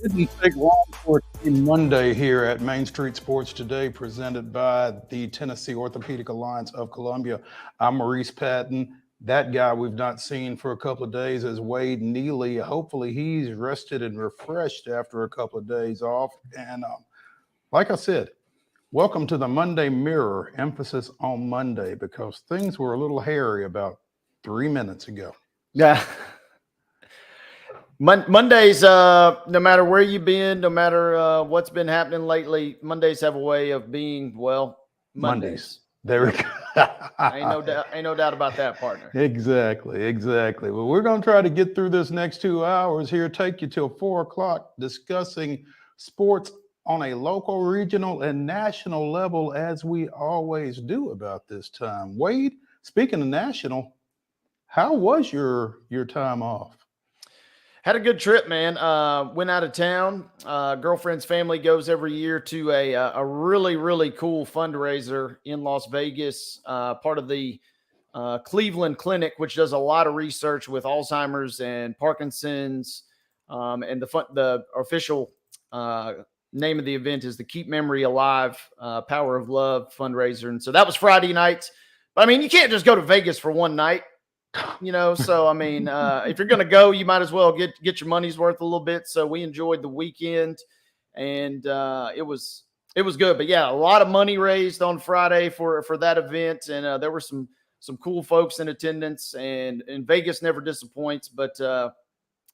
Didn't take long for it to be Monday here at Main Street Sports Today, presented by the Tennessee Orthopedic Alliance of Columbia. I'm Maurice Patton. That guy we've not seen for a couple of days is Wade Neely. Hopefully, he's rested and refreshed after a couple of days off. And like I said, welcome to the Monday Mirror, emphasis on Monday, because things were a little hairy about 3 minutes ago. Yeah. Mondays, no matter where you've been, no matter what's been happening lately, Mondays have a way of being, well, Mondays. There we go. Ain't no doubt about that, partner. Exactly. Well, we're going to try to get through this next 2 hours here, take you till 4 o'clock, discussing sports on a local, regional, and national level, as we always do about this time. Wade, speaking of national, how was your time off? Had a good trip, man. Went out of town. Girlfriend's family goes every year to a really, really cool fundraiser in Las Vegas, part of the Cleveland Clinic, which does a lot of research with Alzheimer's and Parkinson's. And the official name of the event is the Keep Memory Alive Power of Love fundraiser. And so that was Friday night. But I mean, you can't just go to Vegas for one night. So I mean, if you're gonna go, you might as well get your money's worth a little bit. So we enjoyed the weekend, and it was good. But yeah, a lot of money raised on Friday for that event, and there were some cool folks in attendance, and Vegas never disappoints. But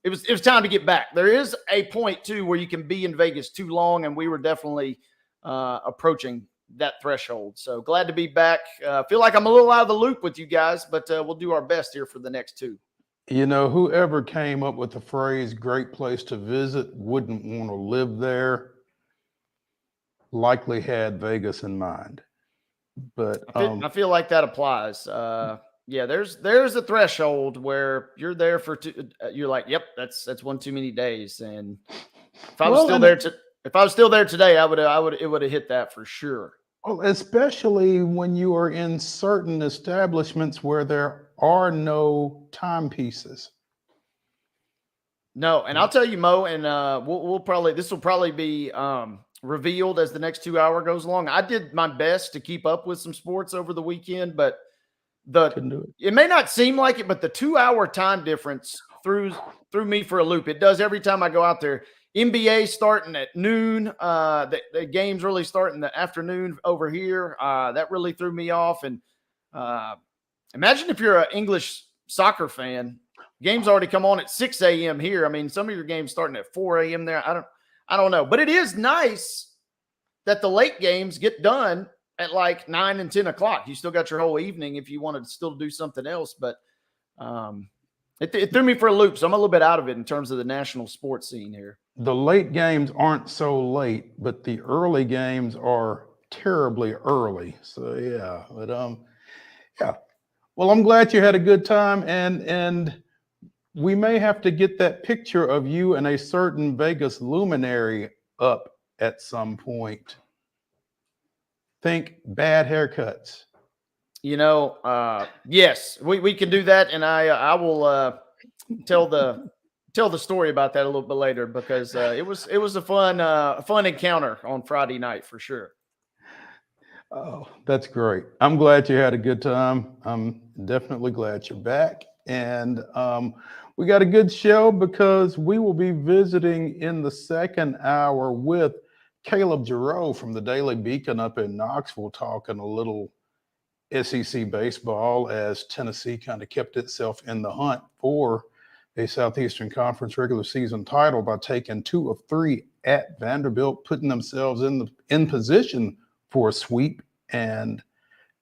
it was time to get back. There is a point too where you can be in Vegas too long, and we were definitely approaching that threshold. So glad to be back. Feel like I'm a little out of the loop with you guys, but we'll do our best here for the next two. You know, whoever came up with the phrase "great place to visit" wouldn't want to live there. Likely had Vegas in mind. But I feel like that applies. Yeah, there's a threshold where you're there for you're like, yep, that's one too many days. And if I was still there today, it would have hit that for sure. Well, especially when you are in certain establishments where there are no timepieces. No, and I'll tell you, Mo, and this will probably be revealed as the next 2 hour goes along. I did my best to keep up with some sports over the weekend, but it may not seem like it, but the 2 hour time difference threw me for a loop. It does every time I go out there. NBA starting at noon. The games really start in the afternoon over here. That really threw me off. And imagine if you're an English soccer fan, games already come on at 6 a.m. here. I mean, some of your games starting at 4 a.m. there. I don't know. But it is nice that the late games get done at like 9 and 10 o'clock. You still got your whole evening if you wanted to still do something else. But it threw me for a loop. So I'm a little bit out of it in terms of the national sports scene here. The late games aren't so late, but the early games are terribly early. So yeah, but yeah. Well, I'm glad you had a good time, and we may have to get that picture of you and a certain Vegas luminary up at some point. Think bad haircuts. Yes, we can do that, and I will tell the story about that a little bit later, because it was a fun encounter on Friday night for sure. Oh, that's great. I'm glad you had a good time. I'm definitely glad you're back. And we got a good show because we will be visiting in the second hour with Caleb JARREAU from the Daily Beacon up in Knoxville, talking a little SEC baseball as Tennessee kind of kept itself in the hunt for a Southeastern Conference regular season title by taking 2 of 3 at Vanderbilt, putting themselves in position for a sweep. And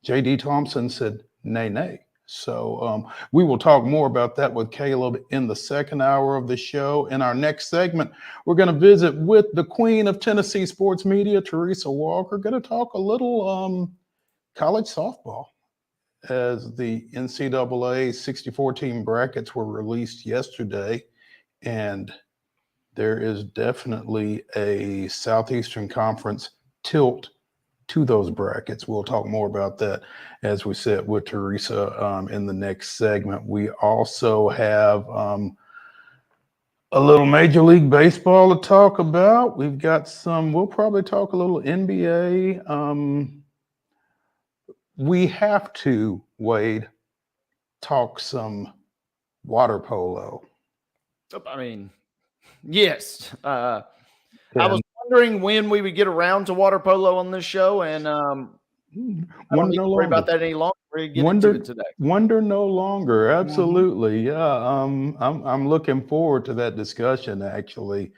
J.D. Thompson said, nay. So we will talk more about that with Caleb in the second hour of the show. In our next segment, we're going to visit with the queen of Tennessee sports media, TERESA Walker. Going to talk a little college softball, as the NCAA 64-team brackets were released yesterday, and there is definitely a Southeastern Conference tilt to those brackets. We'll talk more about that, as we said, with TERESA in the next segment. We also have A little Major League Baseball to talk about. We've got some, we'll probably talk a little NBA. We have to, Wade, talk some water polo. I mean, yes. I was And wondering when we would get around to water polo on this show, and I don't wonder need no to worry longer. about that any longer. We're going to get into it today. Wonder no longer. Mhm. Absolutely. Yeah. I'm looking forward to that discussion actually,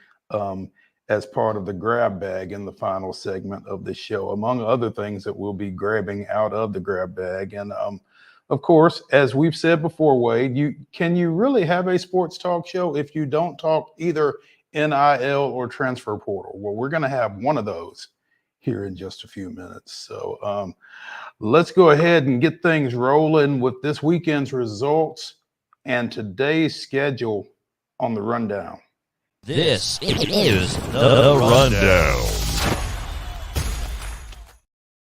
as part of the grab bag in the final segment of the show, among other things that we'll be grabbing out of the grab bag. And of course, as we've said before, Wade, you really have a sports talk show if you don't talk either NIL or transfer portal? Well, we're going to have one of those here in just a few minutes. So let's go ahead and get things rolling with this weekend's results and today's schedule on the rundown. This is the Rundown.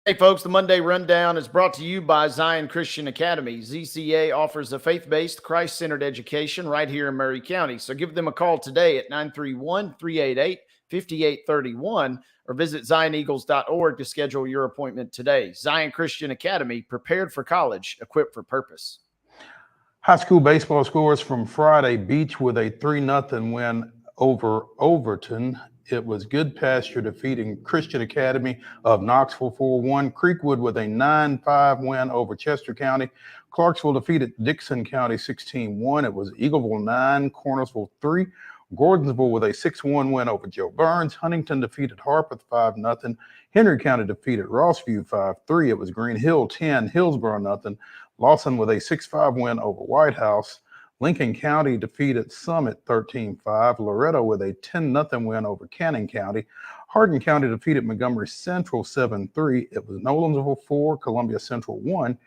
Hey, folks, the Monday Rundown is brought to you by Zion Christian Academy. ZCA offers a faith-based, Christ-centered education right here in Murray County. So give them a call today at 931-388-5831 or visit zioneagles.org to schedule your appointment today. Zion Christian Academy, prepared for college, equipped for purpose. High school baseball scores from Friday: Beach with a 3-0 win over Overton. It was Good Pasture defeating Christian Academy of Knoxville 4-1. Creekwood with a 9-5 win over Chester County. Clarksville defeated Dixon County 16-1. It was Eagleville 9, Cornersville 3. Gordonsville with a 6-1 win over Joe Burns. Huntington defeated Harpeth 5-0. Henry County defeated Rossview 5-3. It was Green Hill 10, Hillsborough 0. Lawson with a 6-5 win over White House. Lincoln County defeated Summit 13-5. Loretto with a 10-0 win over Cannon County. Hardin County defeated Montgomery Central 7-3. It was Nolensville 4, Columbia Central 1.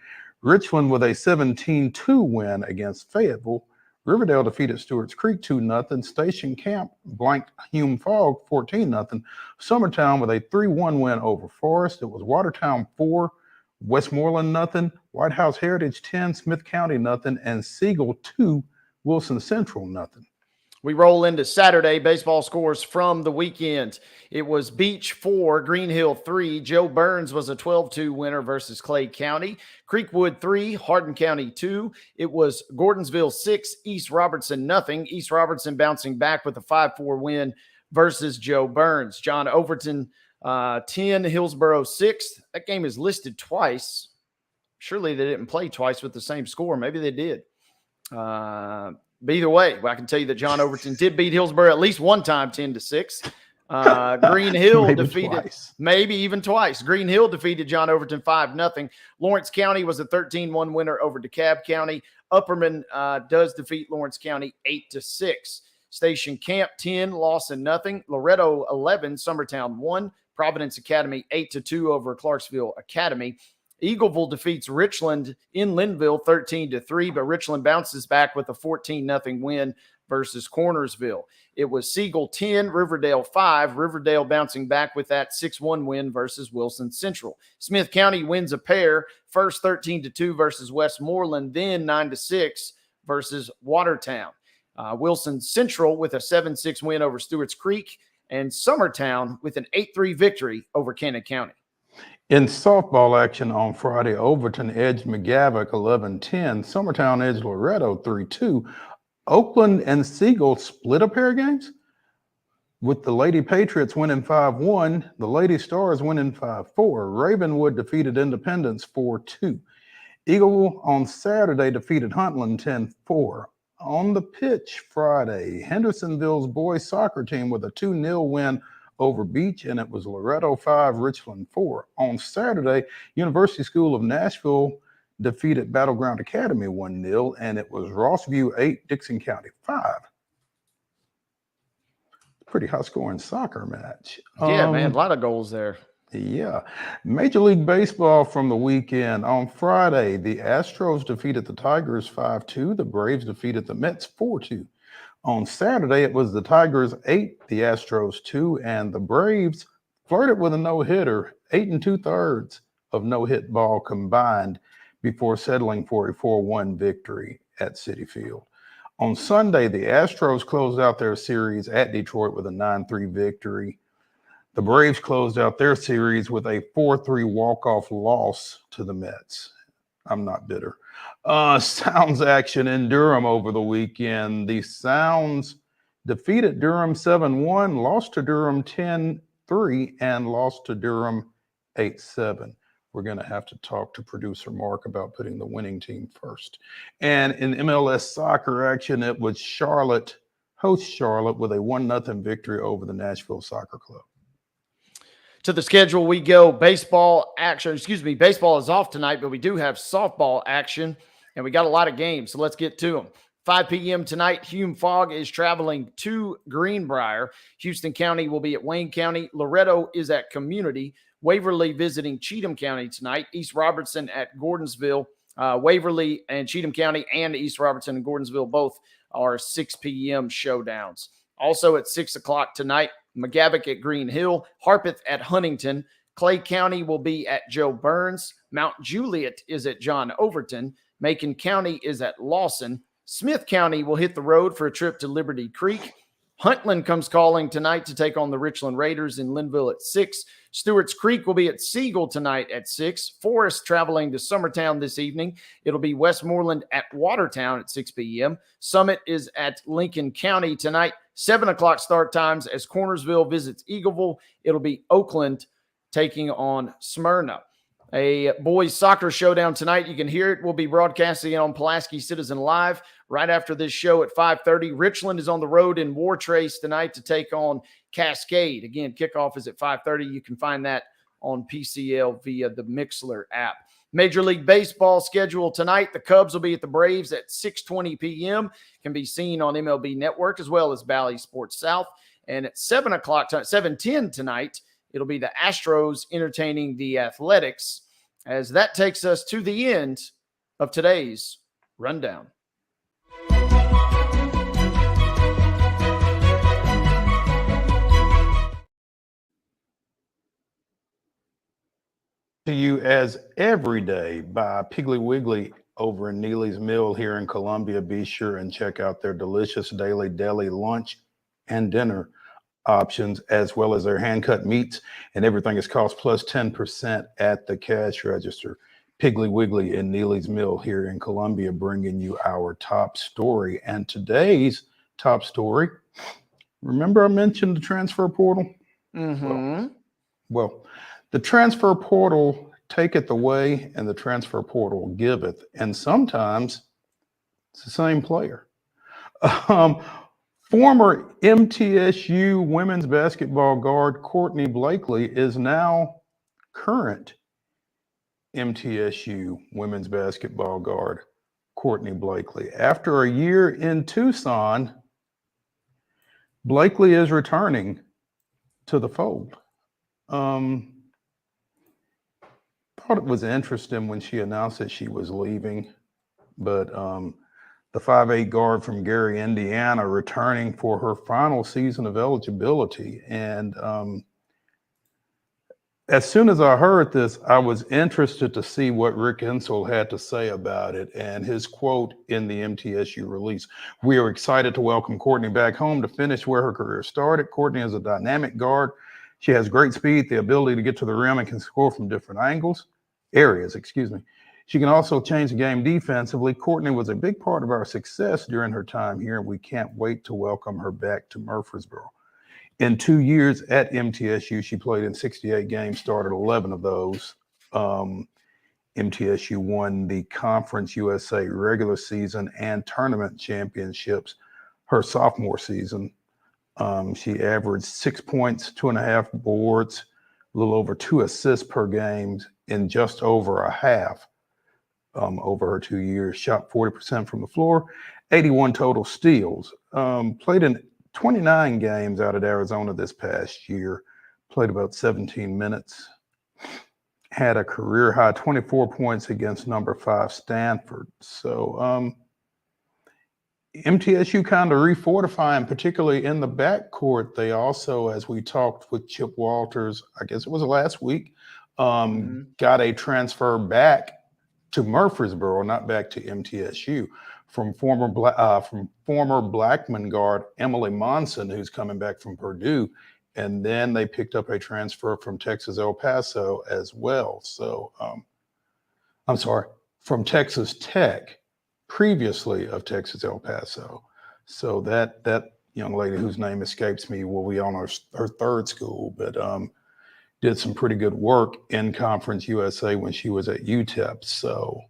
Richland with a 17-2 win against Fayetteville. Riverdale defeated Stewart's Creek 2-0. Station Camp blanked Hume Fogg 14-0. Summertown with a 3-1 win over Forest. It was Watertown 4, Westmoreland 0, White House Heritage 10, Smith County 0, and Siegel 2, Wilson Central 0. We roll into Saturday baseball scores from the weekend. It was Beach 4, Green Hill 3. Joe Burns was a 12-2 winner versus Clay County. Creekwood 3, Hardin County 2. It was Gordonsville 6, East Robertson 0. East Robertson bouncing back with a 5-4 win versus Joe Burns. John Overton 10, Hillsborough 6. That game is listed twice. Surely they didn't play twice with the same score. Maybe they did. But either way, I can tell you that John Overton did beat Hillsborough at least one time, 10-6. Green Hill defeated, maybe even twice. Green Hill defeated John Overton 5-0. Lawrence County was a 13-1 winner over DeKalb County. Upperman does defeat Lawrence County 8-6. Station Camp 10, Lawson 0. Loretto 11, Summertown 1. Providence Academy 8-2 over Clarksville Academy. Eagleville defeats Richland in Linville 13-3, but Richland bounces back with a 14-0 win versus Cornersville. It was Siegel 10, Riverdale 5. Riverdale bouncing back with that 6-1 win versus Wilson Central. Smith County wins a pair, first 13-2 versus Westmoreland, then 9-6 versus Watertown. Wilson Central with a 7-6 win over Stewart's Creek, and Summertown with an 8-3 victory over Cannon County. In softball action on Friday, Overton edged McGavock 11-10. Summertown edged Loretto 3-2. Oakland and Siegel split a pair of games, with the Lady Patriots winning 5-1, the Lady Stars winning 5-4. Ravenwood defeated Independence 4-2. Eagle on Saturday defeated Huntland 10-4. On the pitch Friday, Hendersonville's boys soccer team with a 2-0 win over Beach, and it was Loretto 5, Richland 4. On Saturday, University School of Nashville defeated Battleground Academy 1-0, and it was Rossview 8, Dixon County 5. Pretty high-scoring soccer match. Yeah, man, a lot of goals there. Yeah. Major League Baseball from the weekend. On Friday, the Astros defeated the Tigers 5-2. The Braves defeated the Mets 4-2. On Saturday, it was the Tigers 8, the Astros 2, and the Braves flirted with a no-hitter, 8 2/3 of no-hit ball combined before settling for a 4-1 victory at Citi Field. On Sunday, the Astros closed out their series at Detroit with a 9-3 victory. The Braves closed out their series with a 4-3 walk-off loss to the Mets. I'm not bitter. Sounds action in Durham over the weekend. The Sounds defeated Durham 7-1, lost to Durham 10-3, and lost to Durham 8-7. We're going to have to talk to producer Mark about putting the winning team first. And in MLS soccer action, it was Charlotte, host Charlotte, with a 1-0 victory over the Nashville Soccer Club. To the schedule we go. Baseball action. Baseball is off tonight, but we do have softball action, and we got a lot of games, so let's get to them. 5 p.m. tonight, Hume Fogg is traveling to Greenbrier. Houston County will be at Wayne County. Loretto is at Community. Waverly visiting Cheatham County tonight. East Robertson at Gordonsville. Waverly and Cheatham County and East Robertson and Gordonsville both are 6 p.m. showdowns. Also at 6 o'clock tonight, McGavock at Green Hill, Harpeth at Huntington, Clay County will be at Joe Burns, Mount Juliet is at John Overton, Macon County is at Lawson, Smith County will hit the road for a trip to Liberty Creek, Huntland comes calling tonight to take on the Richland Raiders in Linville at 6, Stewart's Creek will be at Siegel tonight at 6, Forest traveling to Summertown this evening, it'll be Westmoreland at Watertown at 6 p.m., Summit is at Lincoln County tonight, 7 o'clock start times as Cornersville visits Eagleville. It'll be Oakland taking on Smyrna. A boys soccer showdown tonight. You can hear it. We'll be broadcasting it on Pulaski Citizen Live right after this show at 5:30. Richland is on the road in War Trace tonight to take on Cascade. Again, kickoff is at 5:30. You can find that on PCL via the Mixler app. Major League Baseball schedule tonight. The Cubs will be at the Braves at 6:20 p.m. Can be seen on MLB Network as well as Bally Sports South. And at 7:10 tonight, it'll be the Astros entertaining the Athletics, as that takes us to the end of today's rundown. To you as every day by Piggly Wiggly over in Neely's Mill here in Columbia. Be sure and check out their delicious daily deli lunch and dinner options, as well as their hand-cut meats, and everything is cost plus 10% at the cash register. Piggly Wiggly in Neely's Mill here in Columbia, bringing you our top story. And today's top story, remember I mentioned the transfer portal? Mm-hmm. Well, the transfer portal taketh away and the transfer portal giveth. And sometimes it's the same player. Former MTSU women's basketball guard Courtney Blakely is now current MTSU women's basketball guard Courtney Blakely. After a year in Tucson, Blakely is returning to the fold. Thought it was interesting when she announced that she was leaving, but the 5'8" guard from Gary, Indiana, returning for her final season of eligibility. And as soon as I heard this, I was interested to see what Rick Insell had to say about it. And his quote in the MTSU release: "We are excited to welcome Courtney back home to finish where her career started. Courtney is a dynamic guard. She has great speed, the ability to get to the rim, and can score from different areas. She can also change the game defensively. Courtney was a big part of our success during her time here, and we can't wait to welcome her back to Murfreesboro." In 2 years at MTSU, she played in 68 games, started 11 of those. MTSU won the Conference USA regular season and tournament championships her sophomore season. She averaged 6 points, 2.5 boards, a little over 2 assists per game in just over a half over her 2 years. Shot 40% from the floor, 81 total steals. Played in 29 games out at Arizona this past year. Played about 17 minutes. Had a career high 24 points against number 5 Stanford. So MTSU kind of refortifying, particularly in the backcourt. They also, as we talked with Chip Walters, I guess it was last week, got a transfer back to Murfreesboro, not back to MTSU, from former Blackman guard Emily Monson, who's coming back from Purdue. And then they picked up a transfer from Texas El Paso as well. So, I'm sorry, from Texas Tech, previously of Texas El Paso. So that young lady whose name escapes me will be on her third school, but did some pretty good work in Conference USA when she was at UTEP. So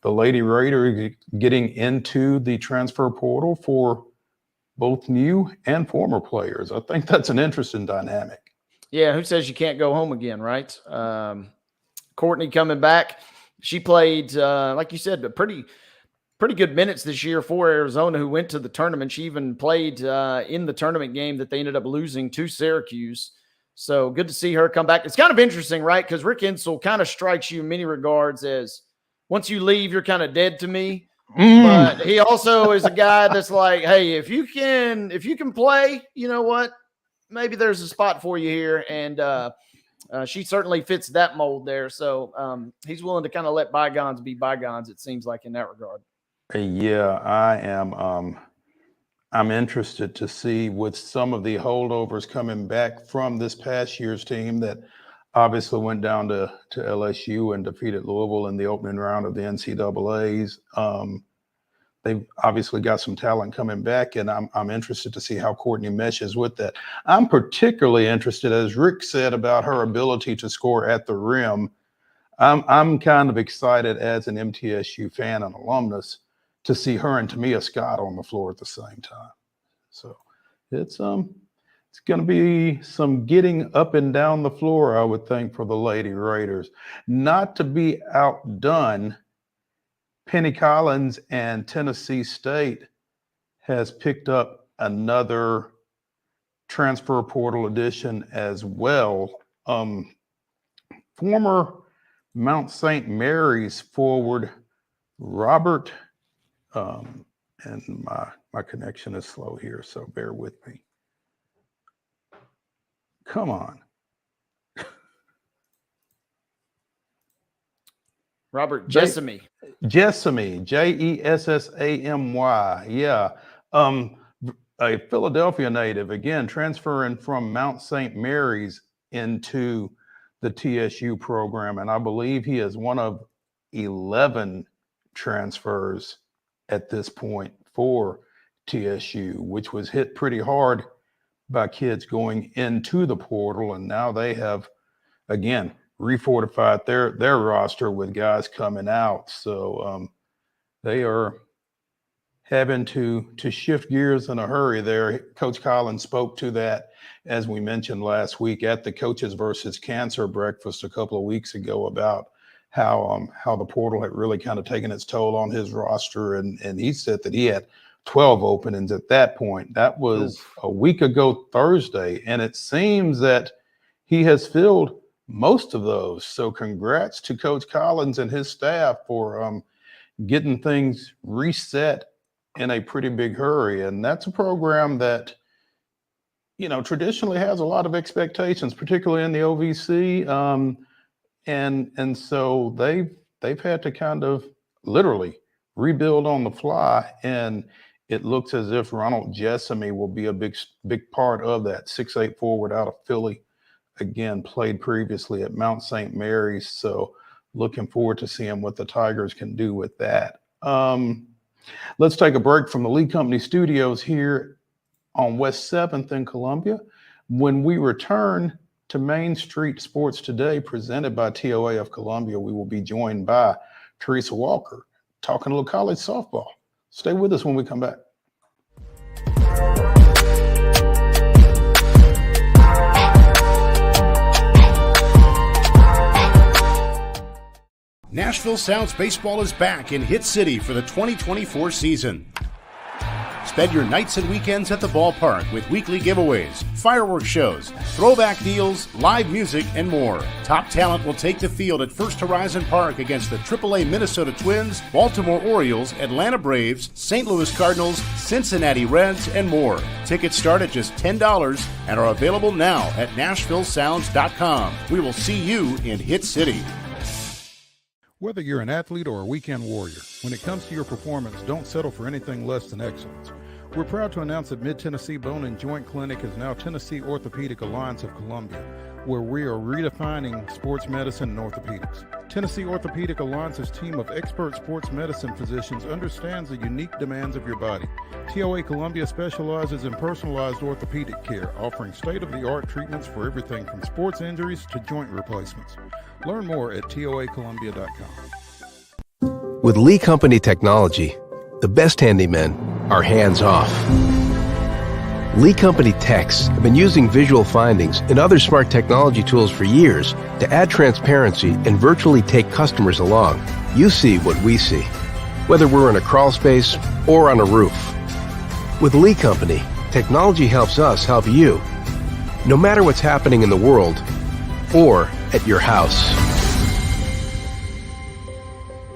the Lady Raider getting into the transfer portal for both new and former players. I think that's an interesting dynamic. Yeah, who says you can't go home again, right? Courtney coming back. She played, like you said, pretty good minutes this year for Arizona, who went to the tournament. She even played in the tournament game that they ended up losing to Syracuse. So good to see her come back. It's kind of interesting, right? Because Rick Insell kind of strikes you in many regards as once you leave, you're kind of dead to me. But he also is a guy that's like, hey, if you can play, you know what? Maybe there's a spot for you here. And she certainly fits that mold there. So he's willing to kind of let bygones be bygones, it seems like, in that regard. Yeah, I am. I'm interested to see with some of the holdovers coming back from this past year's team that obviously went down to LSU and defeated Louisville in the opening round of the NCAAs. They've obviously got some talent coming back, and I'm interested to see how Courtney meshes with that. I'm particularly interested, as Rick said, about her ability to score at the rim. I'm kind of excited as an MTSU fan and alumnus to see her and Tamia Scott on the floor at the same time. So it's going to be some getting up and down the floor, I would think, for the Lady Raiders. Not to be outdone, Penny Collins and Tennessee State has picked up another transfer portal addition as well. Former Mount St. Mary's forward Robert, and my connection is slow here, so bear with me. Come on. Robert Jessamy. Jessamy, Jessamy. Yeah. A Philadelphia native, again, transferring from Mount St. Mary's into the TSU program. And I believe he is one of 11 transfers at this point for TSU, which was hit pretty hard by kids going into the portal. And now they have, again, refortified their roster with guys coming out. So they are having to shift gears in a hurry there. Coach Collins spoke to that, as we mentioned last week at the Coaches versus Cancer breakfast a couple of weeks ago, about how the portal had really kind of taken its toll on his roster. And he said that he had 12 openings at that point. That was a week ago Thursday. And it seems that he has filled most of those. So congrats to Coach Collins and his staff for getting things reset in a pretty big hurry. And that's a program that, traditionally has a lot of expectations, particularly in the OVC. And so they've had to kind of literally rebuild on the fly. And it looks as if Ronald Jessamy will be a big part of that. 6'8" forward out of Philly. Again, played previously at Mount St. Mary's. So looking forward to seeing what the Tigers can do with that. Let's take a break from the Lee Company studios here on West 7th in Columbia. When we return to Main Street Sports Today, presented by TOA of Columbia, we will be joined by TERESA Walker, talking a little college softball. Stay with us when we come back. Nashville Sounds Baseball is back in Hit City for the 2024 season. Spend your nights and weekends at the ballpark with weekly giveaways, fireworks shows, throwback deals, live music, and more. Top talent will take the field at First Horizon Park against the AAA Minnesota Twins, Baltimore Orioles, Atlanta Braves, St. Louis Cardinals, Cincinnati Reds, and more. Tickets start at just $10 and are available now at NashvilleSounds.com. We will see you in Hit City. Whether you're an athlete or a weekend warrior, when it comes to your performance, don't settle for anything less than excellence. We're proud to announce that Mid-Tennessee Bone and Joint Clinic is now Tennessee Orthopedic Alliance of Columbia, where we are redefining sports medicine and orthopedics. Tennessee Orthopedic Alliance's team of expert sports medicine physicians understands the unique demands of your body. TOA Columbia specializes in personalized orthopedic care, offering state-of-the-art treatments for everything from sports injuries to joint replacements. Learn more at toacolumbia.com. With Lee Company technology, the best handymen are hands-off. Lee Company techs have been using visual findings and other smart technology tools for years to add transparency and virtually take customers along. You see what we see, whether we're in a crawl space or on a roof. With Lee Company, technology helps us help you, no matter what's happening in the world or at your house.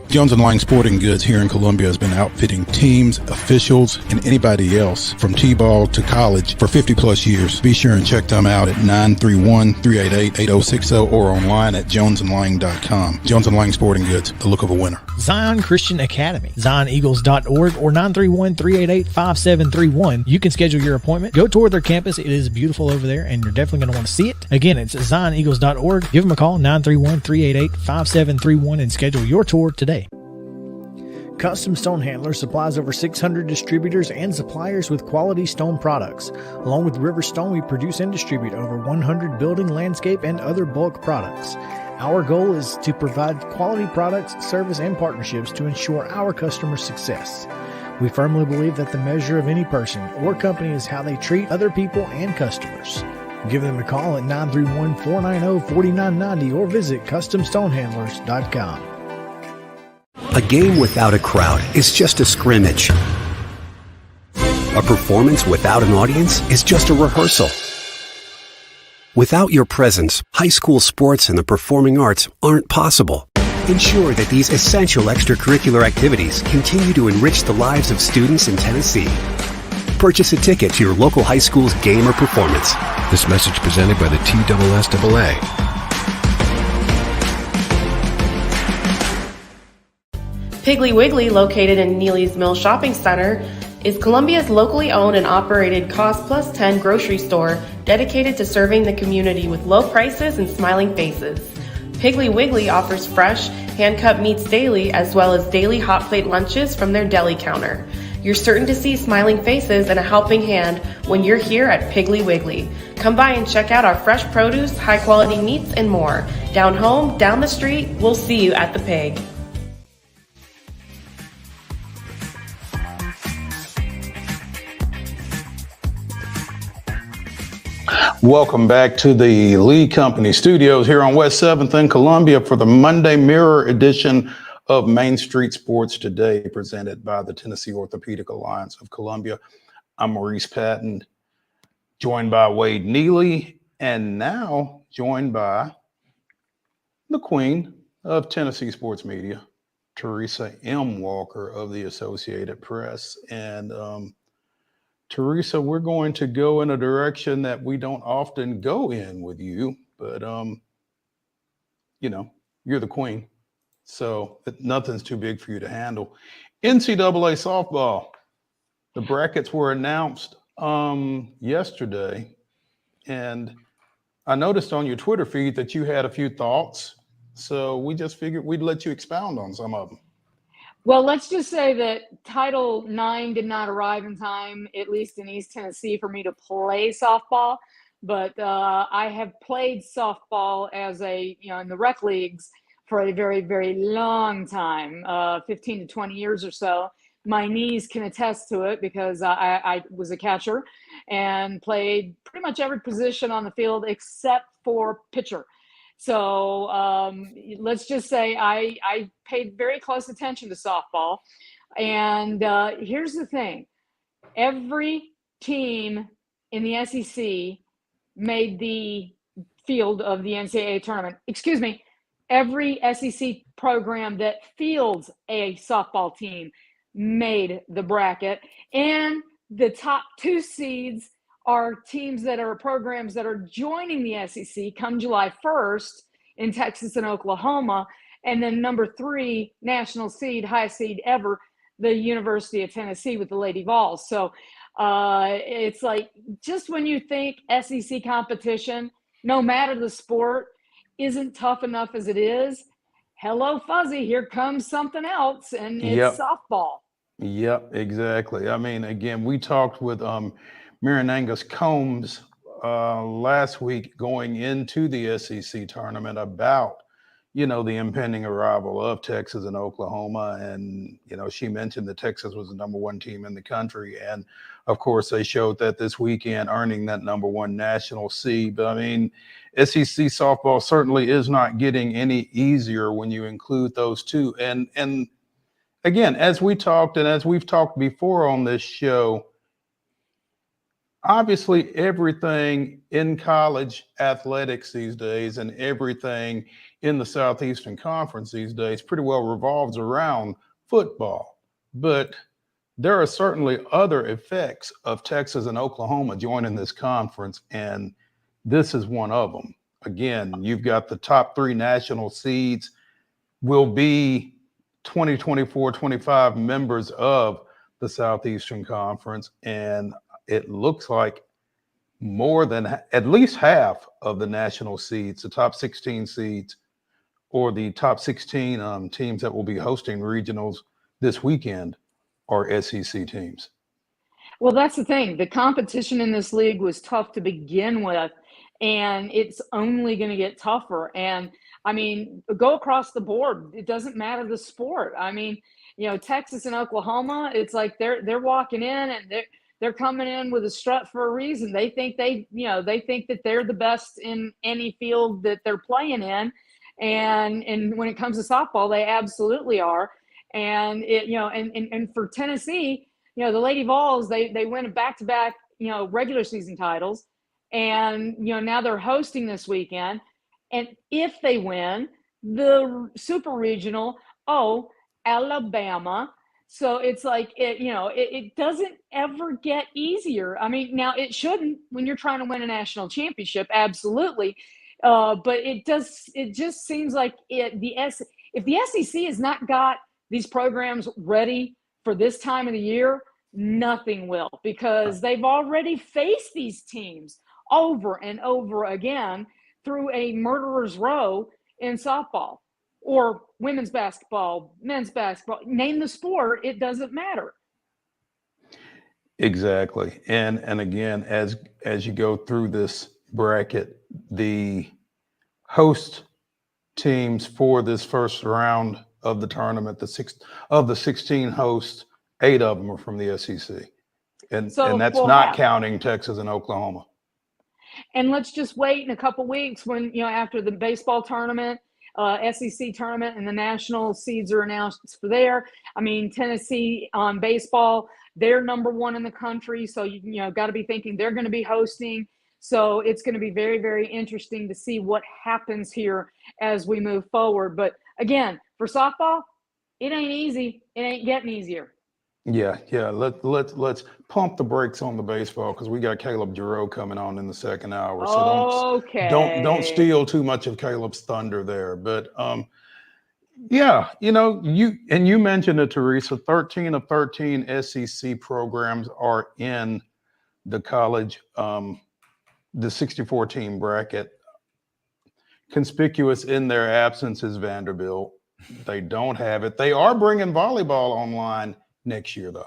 Jones & Lang Sporting Goods here in Columbia has been outfitting teams, officials, and anybody else from T-ball to college for 50 plus years. Be sure and check them out at 931-388-8060 or online at jonesandlang.com. Jones & Lang Sporting Goods, the look of a winner. Zion Christian Academy, zioneagles.org or 931-388-5731. You can schedule your appointment. Go tour their campus. It is beautiful over there, and you're definitely going to want to see it. Again, it's zioneagles.org. Give them a call, 931-388-5731, and schedule your tour today. Custom Stone Handler supplies over 600 distributors and suppliers with quality stone products. Along with River Stone, we produce and distribute over 100 building, landscape, and other bulk products. Our goal is to provide quality products, service, and partnerships to ensure our customers' success. We firmly believe that the measure of any person or company is how they treat other people and customers. Give them a call at 931-490-4990 or visit CustomStonehandlers.com. A game without a crowd is just a scrimmage. A performance without an audience is just a rehearsal. Without your presence, high school sports and the performing arts aren't possible. Ensure that these essential extracurricular activities continue to enrich the lives of students in Tennessee. Purchase a ticket to your local high school's game or performance. This message presented by the TSSAA. Piggly Wiggly, located in Neely's Mill Shopping Center, is Columbia's locally owned and operated Cost Plus 10 grocery store dedicated to serving the community with low prices and smiling faces. Piggly Wiggly offers fresh, hand-cut meats daily as well as daily hot plate lunches from their deli counter. You're certain to see smiling faces and a helping hand when you're here at Piggly Wiggly. Come by and check out our fresh produce, high-quality meats, and more. Down home, down the street, we'll see you at the Pig. Welcome back to the Lee Company Studios here on West 7th in Columbia for the Monday Mirror edition of Main Street Sports Today, presented by the Tennessee Orthopedic Alliance of Columbia. I'm Maurice Patton, joined by Wade Neely, and now joined by the queen of Tennessee sports media, TERESA M. Walker of the Associated Press. And TERESA, we're going to go in a direction that we don't often go in with you, but you know, you're the queen, so nothing's too big for you to handle. NCAA softball, the brackets were announced yesterday, and I noticed on your Twitter feed that you had a few thoughts, so we just figured we'd let you expound on some of them. Well, let's just say that Title IX did not arrive in time, at least in East Tennessee, for me to play softball. But I have played softball as in the rec leagues for a very, very long time, 15 to 20 years or so. My knees can attest to it because I was a catcher and played pretty much every position on the field except for pitcher. So let's just say I paid very close attention to softball. And here's the thing. Every team in the SEC made the field of the NCAA tournament. Excuse me. Every SEC program that fields a softball team made the bracket. And the top two seeds are teams that are programs that are joining the SEC come July 1st in Texas and Oklahoma. And then number 3, national seed, highest seed ever, the University of Tennessee with the Lady Vols. So it's like, just when you think SEC competition, no matter the sport, isn't tough enough as it is, hello fuzzy, here comes something else, and it's Yep. softball. Yep, exactly. I mean, again, we talked with Marinangus Combs last week going into the SEC tournament about, you know, the impending arrival of Texas and Oklahoma. And, you know, she mentioned that Texas was the number 1 team in the country. And of course, they showed that this weekend, earning that number 1 national seed. But I mean, SEC softball certainly is not getting any easier when you include those two. And again, as we talked and as we've talked before on this show, obviously everything in college athletics these days and everything in the Southeastern Conference these days pretty well revolves around football. But there are certainly other effects of Texas and Oklahoma joining this conference, and this is one of them. Again, you've got the top 3 national seeds will be 2024-25 members of the Southeastern Conference, and it looks like more than at least half of the national seeds, the top 16 seeds, or the top 16 teams that will be hosting regionals this weekend are SEC teams. Well, that's the thing. The competition in this league was tough to begin with, and it's only going to get tougher. And I mean, go across the board. It doesn't matter the sport. I mean, you know, Texas and Oklahoma, it's like they're walking in and they're coming in with a strut for a reason. They think that they're the best in any field that they're playing in. And when it comes to softball, they absolutely are. And it, you know, and for Tennessee, you know, the Lady Vols, they win back-to-back, you know, regular season titles. And, you know, now they're hosting this weekend. And if they win the super regional, Alabama. So it's like, it doesn't ever get easier. I mean, now it shouldn't when you're trying to win a national championship, absolutely. But it just seems like if the SEC has not got these programs ready for this time of the year, nothing will, because they've already faced these teams over and over again through a murderer's row in softball or women's basketball, men's basketball, name the sport, it doesn't matter. Exactly. And again, as you go through this bracket, the host teams for this first round of the tournament, of the 16 hosts, 8 of them are from the SEC. And that's not counting Texas and Oklahoma. And let's just wait in a couple weeks when, you know, after the baseball tournament, SEC tournament, and the national seeds are announced for there. I mean, Tennessee on baseball, they're number 1 in the country. So, you know, got to be thinking they're going to be hosting. So it's going to be very, very interesting to see what happens here as we move forward. But again, for softball, it ain't easy. It ain't getting easier. Yeah. Let's pump the brakes on the baseball because we got Caleb JARREAU coming on in the second hour. So don't steal too much of Caleb's thunder there. But yeah, you know, you mentioned it, Teresa. 13 of 13 SEC programs are in the college, the 64 team bracket. Conspicuous in their absence is Vanderbilt. They don't have it. They are bringing volleyball online next year, though.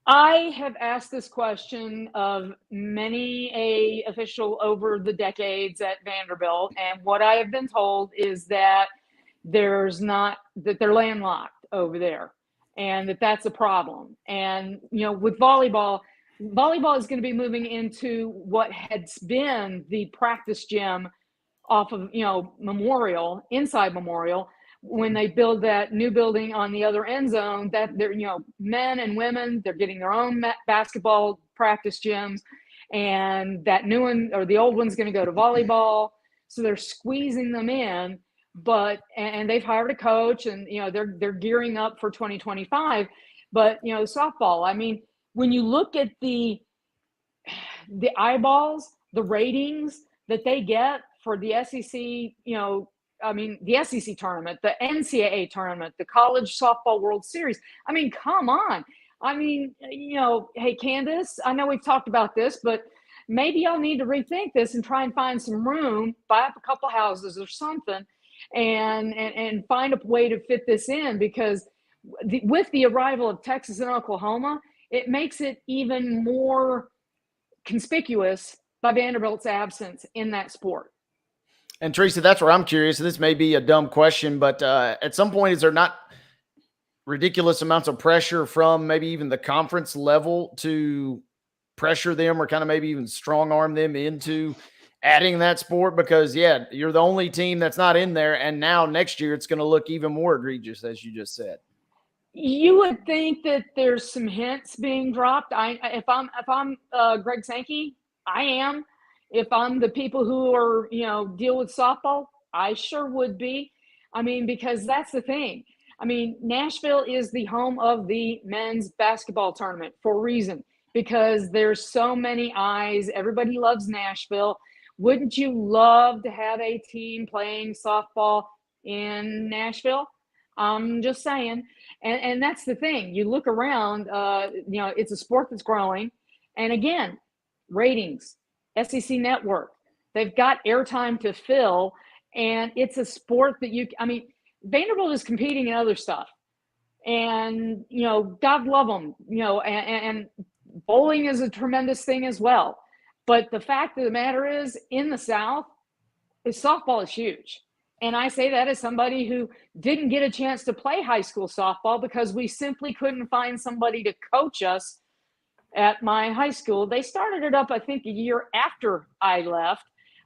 I have asked this question of many a official over the decades at Vanderbilt, and what I have been told is that they're landlocked over there, and that's a problem. And, you know, with volleyball is going to be moving into what has been the practice gym off of, you know, inside Memorial, when they build that new building on the other end zone, that they're, you know, men and women, they're getting their own basketball practice gyms, and that new one or the old one's going to go to volleyball. So they're squeezing them in, and they've hired a coach, and, you know, they're gearing up for 2025. But, you know, softball, I mean, when you look at the eyeballs, the ratings that they get for the SEC, you know, I mean, the SEC tournament, the NCAA tournament, the College Softball World Series. I mean, come on. I mean, hey, Candace, I know we've talked about this, but maybe y'all need to rethink this and try and find some room, buy up a couple houses or something, and find a way to fit this in, because with the arrival of Texas and Oklahoma, it makes it even more conspicuous by Vanderbilt's absence in that sport. And Teresa, that's where I'm curious. This may be a dumb question, but at some point, is there not ridiculous amounts of pressure from maybe even the conference level to pressure them, or kind of maybe even strong arm them into adding that sport? Because you're the only team that's not in there, and now next year it's going to look even more egregious, as you just said. You would think that there's some hints being dropped. If I'm Greg Sankey, I am. If I'm the people who are, deal with softball, I sure would be. I mean, because that's the thing. I mean, Nashville is the home of the men's basketball tournament for a reason, because there's so many eyes. Everybody loves Nashville. Wouldn't you love to have a team playing softball in Nashville? I'm just saying. And that's the thing. You look around, it's a sport that's growing. And again, ratings, SEC Network, they've got airtime to fill. And it's a sport that Vanderbilt is competing in other stuff. And, God love them, and bowling is a tremendous thing as well. But the fact of the matter is, in the South, softball is huge. And I say that as somebody who didn't get a chance to play high school softball because we simply couldn't find somebody to coach us at my high school. They started it up, I think, a year after I left.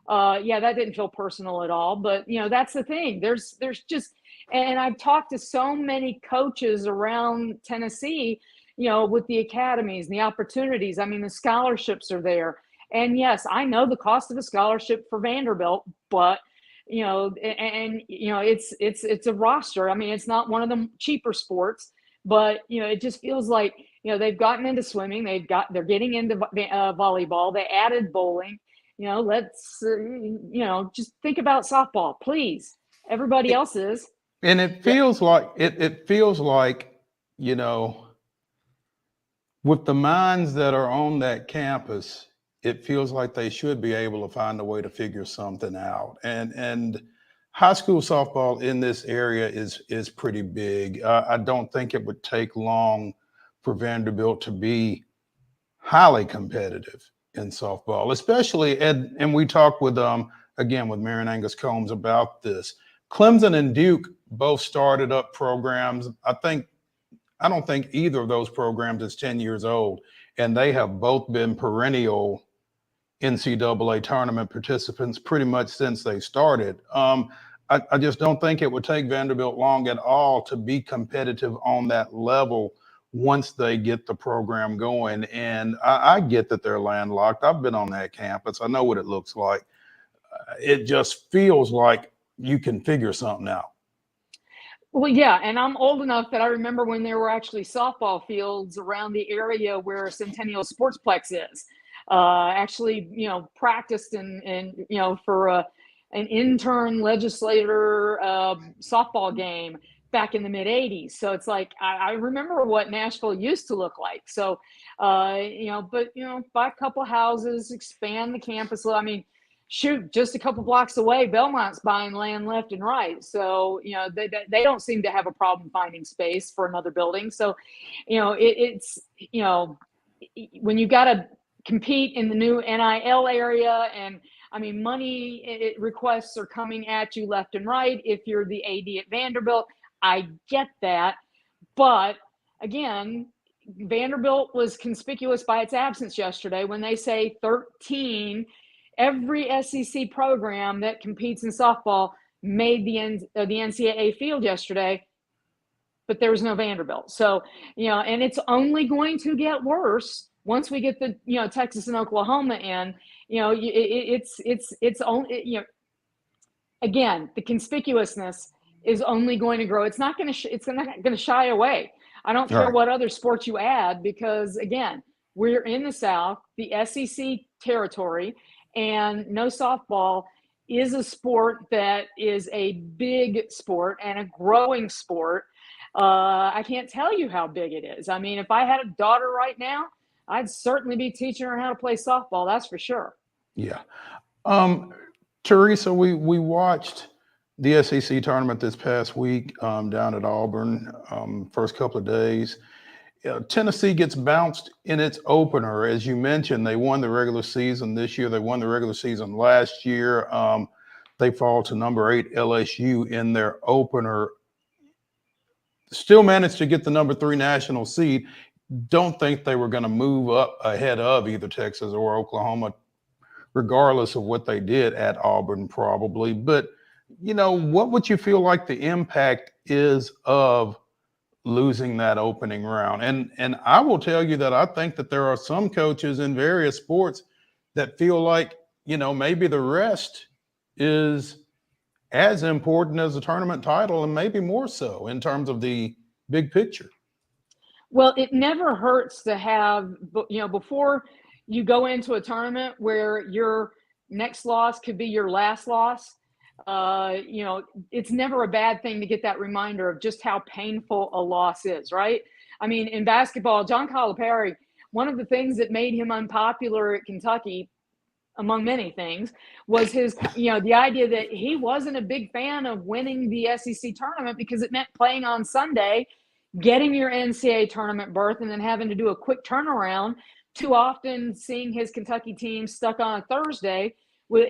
That didn't feel personal at all. But, that's the thing. There's just, and I've talked to so many coaches around Tennessee, with the academies and the opportunities. I mean, the scholarships are there. And yes, I know the cost of a scholarship for Vanderbilt, but it's a roster. I mean, it's not one of the cheaper sports, but it just feels like they've gotten into swimming, they're getting into volleyball, they added bowling. Let's just think about softball, please. Everybody else is. And it feels like it feels like, with the minds that are on that campus, it feels like they should be able to find a way to figure something out. And high school softball in this area is pretty big. I don't think it would take long for Vanderbilt to be highly competitive in softball, especially, and we talked with Marion Angus Combs about this. Clemson and Duke both started up programs. I don't think either of those programs is 10 years old, and they have both been perennial NCAA tournament participants pretty much since they started. I just don't think it would take Vanderbilt long at all to be competitive on that level once they get the program going. And I get that they're landlocked. I've been on that campus. I know what it looks like. It just feels like you can figure something out. Well, yeah, and I'm old enough that I remember when there were actually softball fields around the area where Centennial Sportsplex is. Practiced and for an intern legislator softball game back in the mid 80s. So it's like, I remember what Nashville used to look like. So, buy a couple houses, expand the campus. I mean, shoot, just a couple blocks away, Belmont's buying land left and right. So, they don't seem to have a problem finding space for another building. So, it's when you got to compete in the new NIL area, and I mean, money requests are coming at you left and right. If you're the AD at Vanderbilt, I get that. But again, Vanderbilt was conspicuous by its absence yesterday when they say 13. Every SEC program that competes in softball made the NCAA field yesterday, but there was no Vanderbilt. So, and it's only going to get worse once we get the, Texas and Oklahoma in. It's only, again, the conspicuousness is only going to grow. It's not going to shy away. I don't care what other sports you add, because again, we're in the South, the SEC territory, and no softball is a sport that is a big sport and a growing sport. I can't tell you how big it is. I mean, if I had a daughter right now, I'd certainly be teaching her how to play softball. That's for sure. Yeah. Teresa, we watched the SEC tournament this past week down at Auburn, first couple of days. Tennessee gets bounced in its opener. As you mentioned, they won the regular season this year. They won the regular season last year. They fall to number 8 LSU in their opener. Still managed to get the number 3 national seed. Don't think they were going to move up ahead of either Texas or Oklahoma, regardless of what they did at Auburn, probably. But, what would you feel like the impact is of losing that opening round? And I will tell you that I think that there are some coaches in various sports that feel like, maybe the rest is as important as the tournament title, and maybe more so in terms of the big picture. Well, it never hurts to have, before you go into a tournament where your next loss could be your last loss, it's never a bad thing to get that reminder of just how painful a loss is, right? I mean, in basketball, John Calipari, one of the things that made him unpopular at Kentucky, among many things, was his, the idea that he wasn't a big fan of winning the SEC tournament because it meant playing on Sunday, getting your NCAA tournament berth, and then having to do a quick turnaround. Too often seeing his Kentucky team stuck on a Thursday with,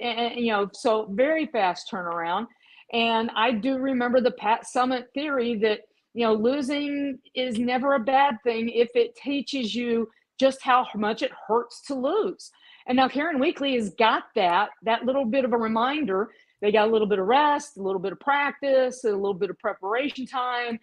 so very fast turnaround. And I do remember the Pat Summitt theory that, losing is never a bad thing if it teaches you just how much it hurts to lose. And now Karen Weekly has got that little bit of a reminder. They got a little bit of rest, a little bit of practice, a little bit of preparation time,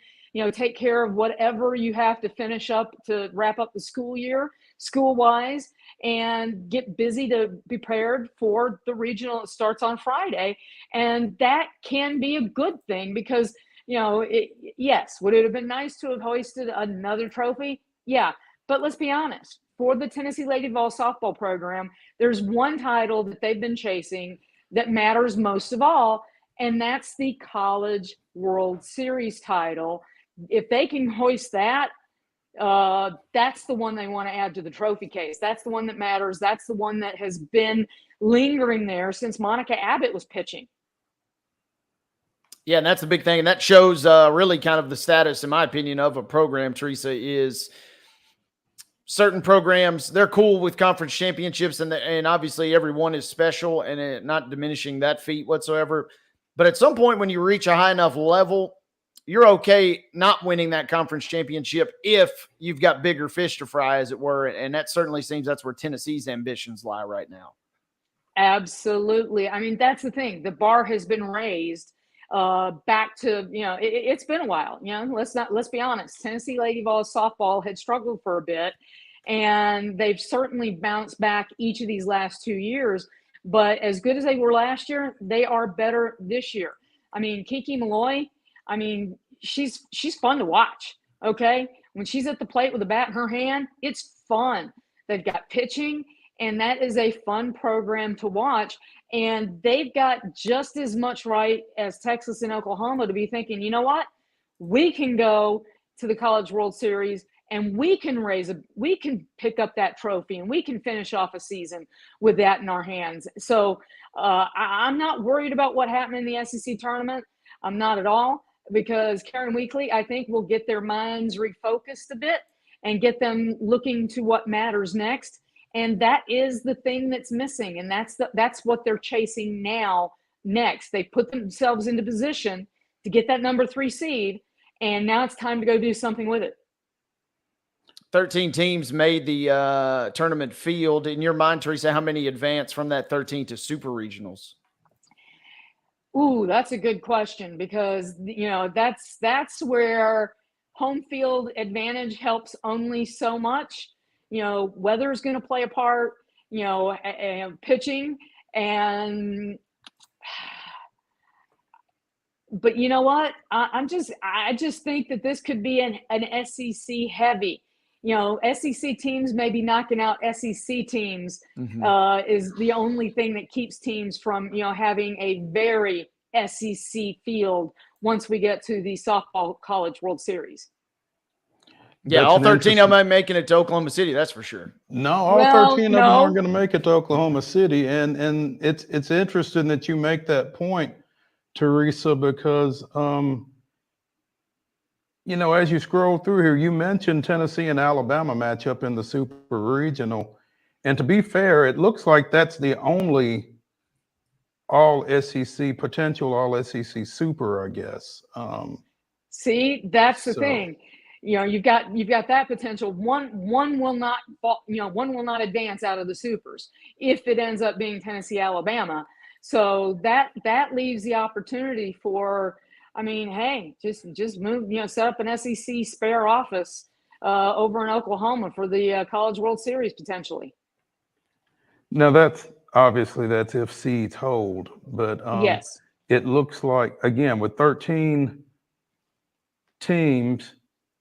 take care of whatever you have to finish up to wrap up the school year, school-wise, and get busy to be prepared for the regional that starts on Friday. And that can be a good thing because, yes, would it have been nice to have hoisted another trophy? Yeah, but let's be honest. For the Tennessee Lady Vol softball program, there's one title that they've been chasing that matters most of all, and that's the College World Series title. If they can hoist that, that's the one they want to add to the trophy case. That's the one that matters. That's the one that has been lingering there since Monica Abbott was pitching. Yeah, and that's the big thing. And that shows really kind of the status, in my opinion, of a program, Teresa, is certain programs, they're cool with conference championships, and obviously everyone is special, and not diminishing that feat whatsoever. But at some point when you reach a high enough level, you're okay not winning that conference championship if you've got bigger fish to fry, as it were. And that certainly seems that's where Tennessee's ambitions lie right now. Absolutely. I mean, that's the thing. The bar has been raised back to, it's been a while. Let's be honest. Tennessee Lady Vol softball had struggled for a bit, and they've certainly bounced back each of these last 2 years. But as good as they were last year, they are better this year. I mean, Kiki Malloy, she's fun to watch. Okay. When she's at the plate with a bat in her hand, it's fun. They've got pitching, and that is a fun program to watch. And they've got just as much right as Texas and Oklahoma to be thinking, you know what? We can go to the College World Series and we can pick up that trophy, and we can finish off a season with that in our hands. So I'm not worried about what happened in the SEC tournament. I'm not at all, because Karen Weekly, I think, will get their minds refocused a bit and get them looking to what matters next. And that is the thing that's missing. And that's what they're chasing now next. They put themselves into position to get that number 3 seed. And now it's time to go do something with it. 13 teams made the tournament field. In your mind, Teresa, how many advanced from that 13 to super regionals? Ooh, that's a good question, because, that's where home field advantage helps only so much. Weather is going to play a part, pitching, but you know what? I just think that this could be an SEC heavy. SEC teams maybe knocking out SEC teams is the only thing that keeps teams from, having a very SEC field once we get to the softball college World Series. Yeah, That's all an 13 of interesting- them ain't making it to Oklahoma City, that's for sure. No, all Well, 13 of them no. aren't going to make it to Oklahoma City. And it's interesting that you make that point, Teresa, because, as you scroll through here, you mentioned Tennessee and Alabama matchup in the Super Regional. And to be fair, it looks like that's the only potential all SEC Super, I guess. See, that's the So- thing. You've got that potential. One will not one will not advance out of the supers if it ends up being Tennessee, Alabama. So that leaves the opportunity for, hey, just move, set up an SEC spare office over in Oklahoma for the College World Series potentially. Now that's if seeds hold, but Yes. it looks like, again, with 13 teams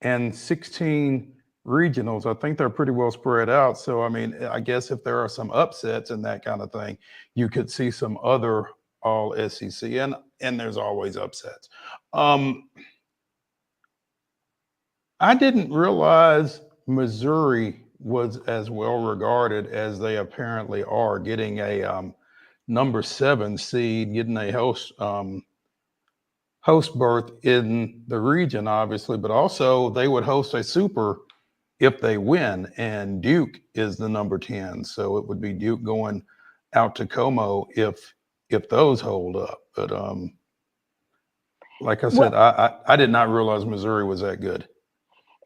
and 16 regionals, I think they're pretty well spread out. So, I guess if there are some upsets and that kind of thing, you could see some other all SEC, and there's always upsets. I didn't realize Missouri was as well regarded as they apparently are, getting a number 7 seed, getting a host berth in the region, obviously, but also they would host a super if they win, and Duke is the number 10. So it would be Duke going out to Como if those hold up. But like I said, I did not realize Missouri was that good.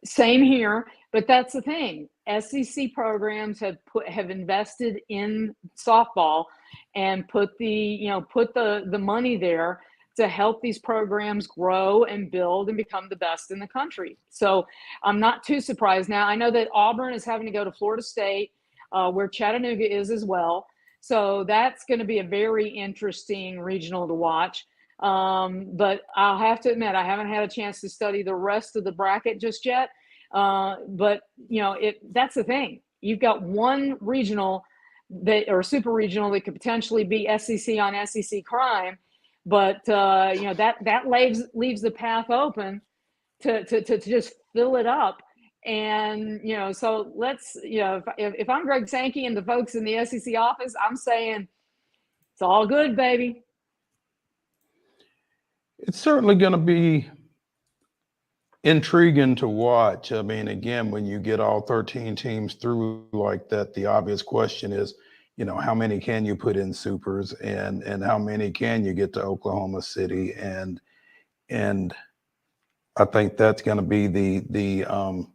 Same here, but that's the thing. SEC programs have invested in softball and put the money there to help these programs grow and build and become the best in the country. So I'm not too surprised. Now, I know that Auburn is having to go to Florida State, where Chattanooga is as well. So that's going to be a very interesting regional to watch. But I'll have to admit, I haven't had a chance to study the rest of the bracket just yet. But that's the thing. You've got one regional or super regional that could potentially be SEC on SEC crime. But that leaves the path open to just fill it up, and so let's if I'm Greg Sankey and the folks in the SEC office, I'm saying it's all good, baby. It's certainly going to be intriguing to watch. Again, when you get all 13 teams through like that, the obvious question is, how many can you put in supers, and how many can you get to Oklahoma City? And I think that's going to be the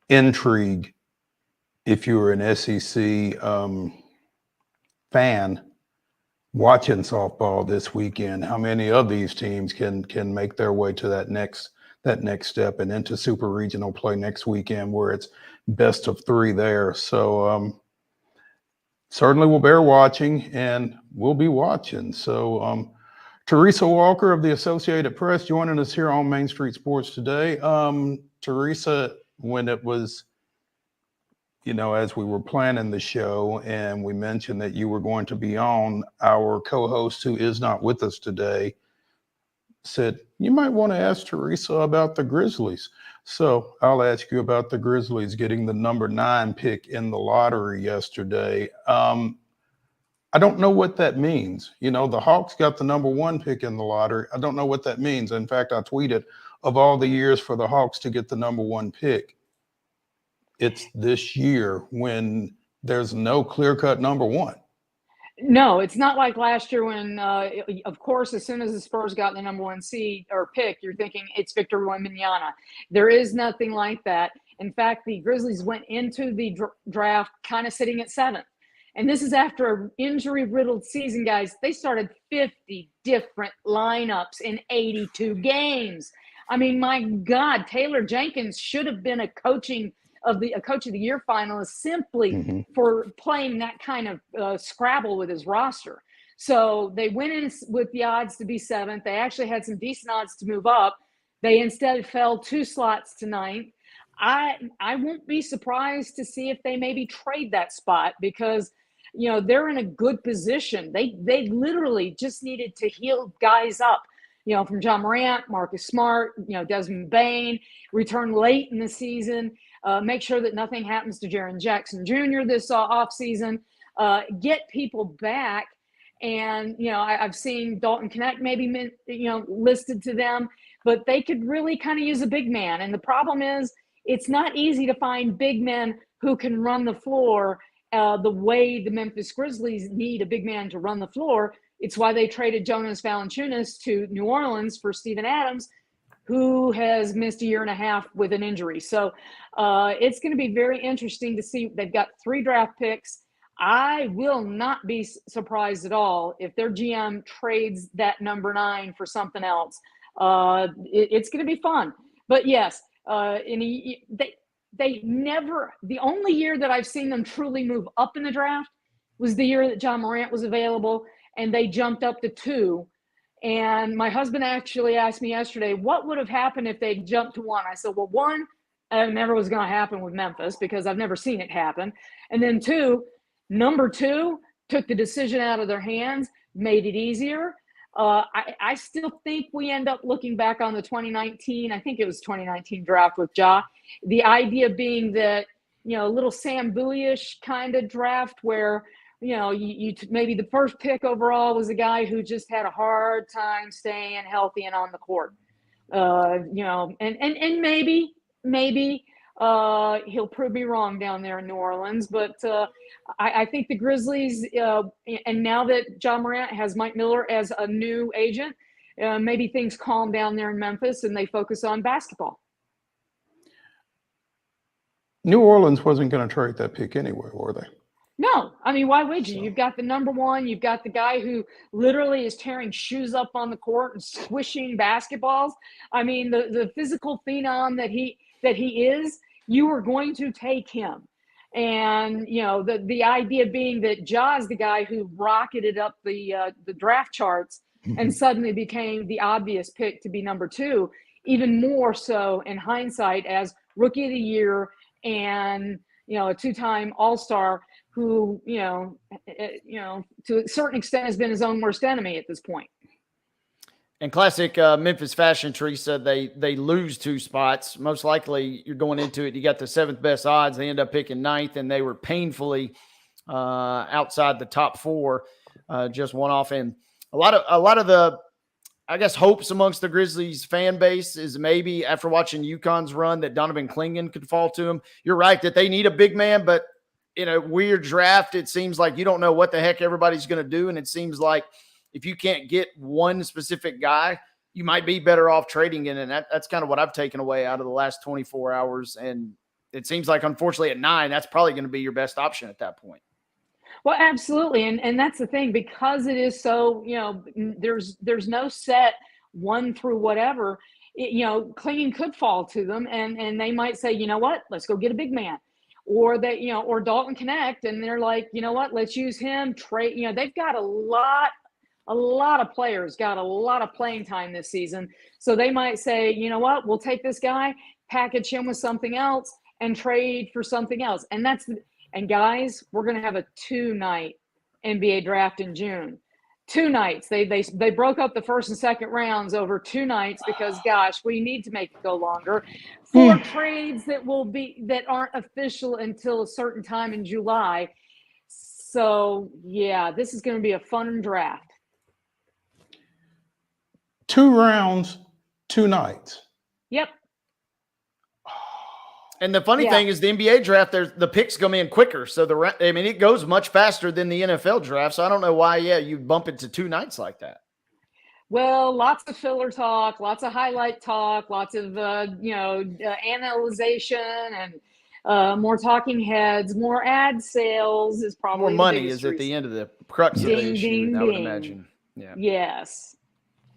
intrigue if you were an SEC fan watching softball this weekend. How many of these teams can make their way to that next step and into super regional play next weekend, where it's best of 3 there. So certainly we'll bear watching, and we'll be watching. So Teresa Walker of the Associated Press joining us here on Main Street Sports today. Teresa, when it was, as we were planning the show and we mentioned that you were going to be on, our co-host, who is not with us today, said, you might want to ask Teresa about the Grizzlies. So I'll ask you about the Grizzlies getting the number 9 pick in the lottery yesterday. I don't know what that means. The Hawks got the number 1 pick in the lottery. I don't know what that means. In fact, I tweeted, of all the years for the Hawks to get the number 1 pick, it's this year when there's no clear-cut number 1. No, it's not like last year when, of course, as soon as the Spurs got the number 1 seed or pick, you're thinking it's Victor Wembanyama. There is nothing like that. In fact, the Grizzlies went into the draft kind of sitting at 7th. And this is after an injury-riddled season, guys. They started 50 different lineups in 82 games. My God, Taylor Jenkins should have been a coach of the year finalist simply for playing that kind of Scrabble with his roster. So they went in with the odds to be 7th. They actually had some decent odds to move up. They instead fell 2 slots to 9th. I won't be surprised to see if they maybe trade that spot, because they're in a good position. They literally just needed to heal guys up, from John Morant, Marcus Smart, Desmond Bain, return late in the season, make sure that nothing happens to Jaren Jackson Jr. this offseason, get people back. And, I've seen Dalton Knecht maybe, listed to them, but they could really kind of use a big man. And the problem is, it's not easy to find big men who can run the floor the way the Memphis Grizzlies need a big man to run the floor. It's why they traded Jonas Valanciunas to New Orleans for Steven Adams, who has missed a year and a half with an injury. So it's going to be very interesting to see. They've got 3 draft picks. I will not be surprised at all if their GM trades that number 9 for something else. It's going to be fun. But yes, they never, the only year that I've seen them truly move up in the draft was the year that John Morant was available, and they jumped up to 2. And my husband actually asked me yesterday, what would have happened if they jumped to 1? I said, well, 1, it never was going to happen with Memphis because I've never seen it happen. And then 2, number 2 took the decision out of their hands, made it easier. I still think we end up looking back on the 2019, I think it was 2019 draft with Ja. The idea being that, a little Sam Bowie-ish kind of draft where, you maybe the first pick overall was a guy who just had a hard time staying healthy and on the court. And maybe he'll prove me wrong down there in New Orleans, but I think the Grizzlies, and now that John Morant has Mike Miller as a new agent, maybe things calm down there in Memphis and they focus on basketball. New Orleans wasn't going to trade that pick anyway, were they? No, I mean, why would you? You've got the number 1. You've got the guy who literally is tearing shoes up on the court and squishing basketballs. I mean, the physical phenom that he is, you are going to take him. And, the idea being that Ja's the guy who rocketed up the draft charts and suddenly became the obvious pick to be number 2, even more so in hindsight as rookie of the year and, a 2-time All-Star who, to a certain extent has been his own worst enemy at this point. And classic Memphis fashion, Teresa, they lose 2 spots. Most likely you're going into it, you got the 7th best odds. They end up picking 9th, and they were painfully outside the top 4, just one off. And a lot of the, I guess, hopes amongst the Grizzlies fan base is maybe after watching UConn's run that Donovan Clingan could fall to him. You're right that they need a big man, but in a weird draft, it seems like you don't know what the heck everybody's going to do. And it seems like if you can't get one specific guy, you might be better off trading in. And that's kind of what I've taken away out of the last 24 hours. And it seems like, unfortunately, at 9, that's probably going to be your best option at that point. Well, absolutely. And that's the thing, because it is so, there's no set 1 through whatever, Clingan could fall to them and they might say, you know what, let's go get a big man. Or they, or Dalton Knecht, and they're like, you know what, let's use him. Trade, they've got a lot of players, got a lot of playing time this season. So they might say, you know what, we'll take this guy, package him with something else, and trade for something else. And guys, we're going to have a 2-night NBA draft in June. 2 nights. They broke up the first and second rounds over 2 nights because, gosh, we need to make it go longer. 4 trades that aren't official until a certain time in July. So yeah, this is going to be a fun draft. 2 rounds, 2 nights. Yep. And the funny thing is the NBA draft, the picks come in quicker. So it goes much faster than the NFL draft. So I don't know why, you bump it to 2 nights like that. Well, lots of filler talk, lots of highlight talk, lots of, analyzation and more talking heads, more ad sales is probably more money is at the end of the crux of the issue, I would imagine. Yeah. Yes.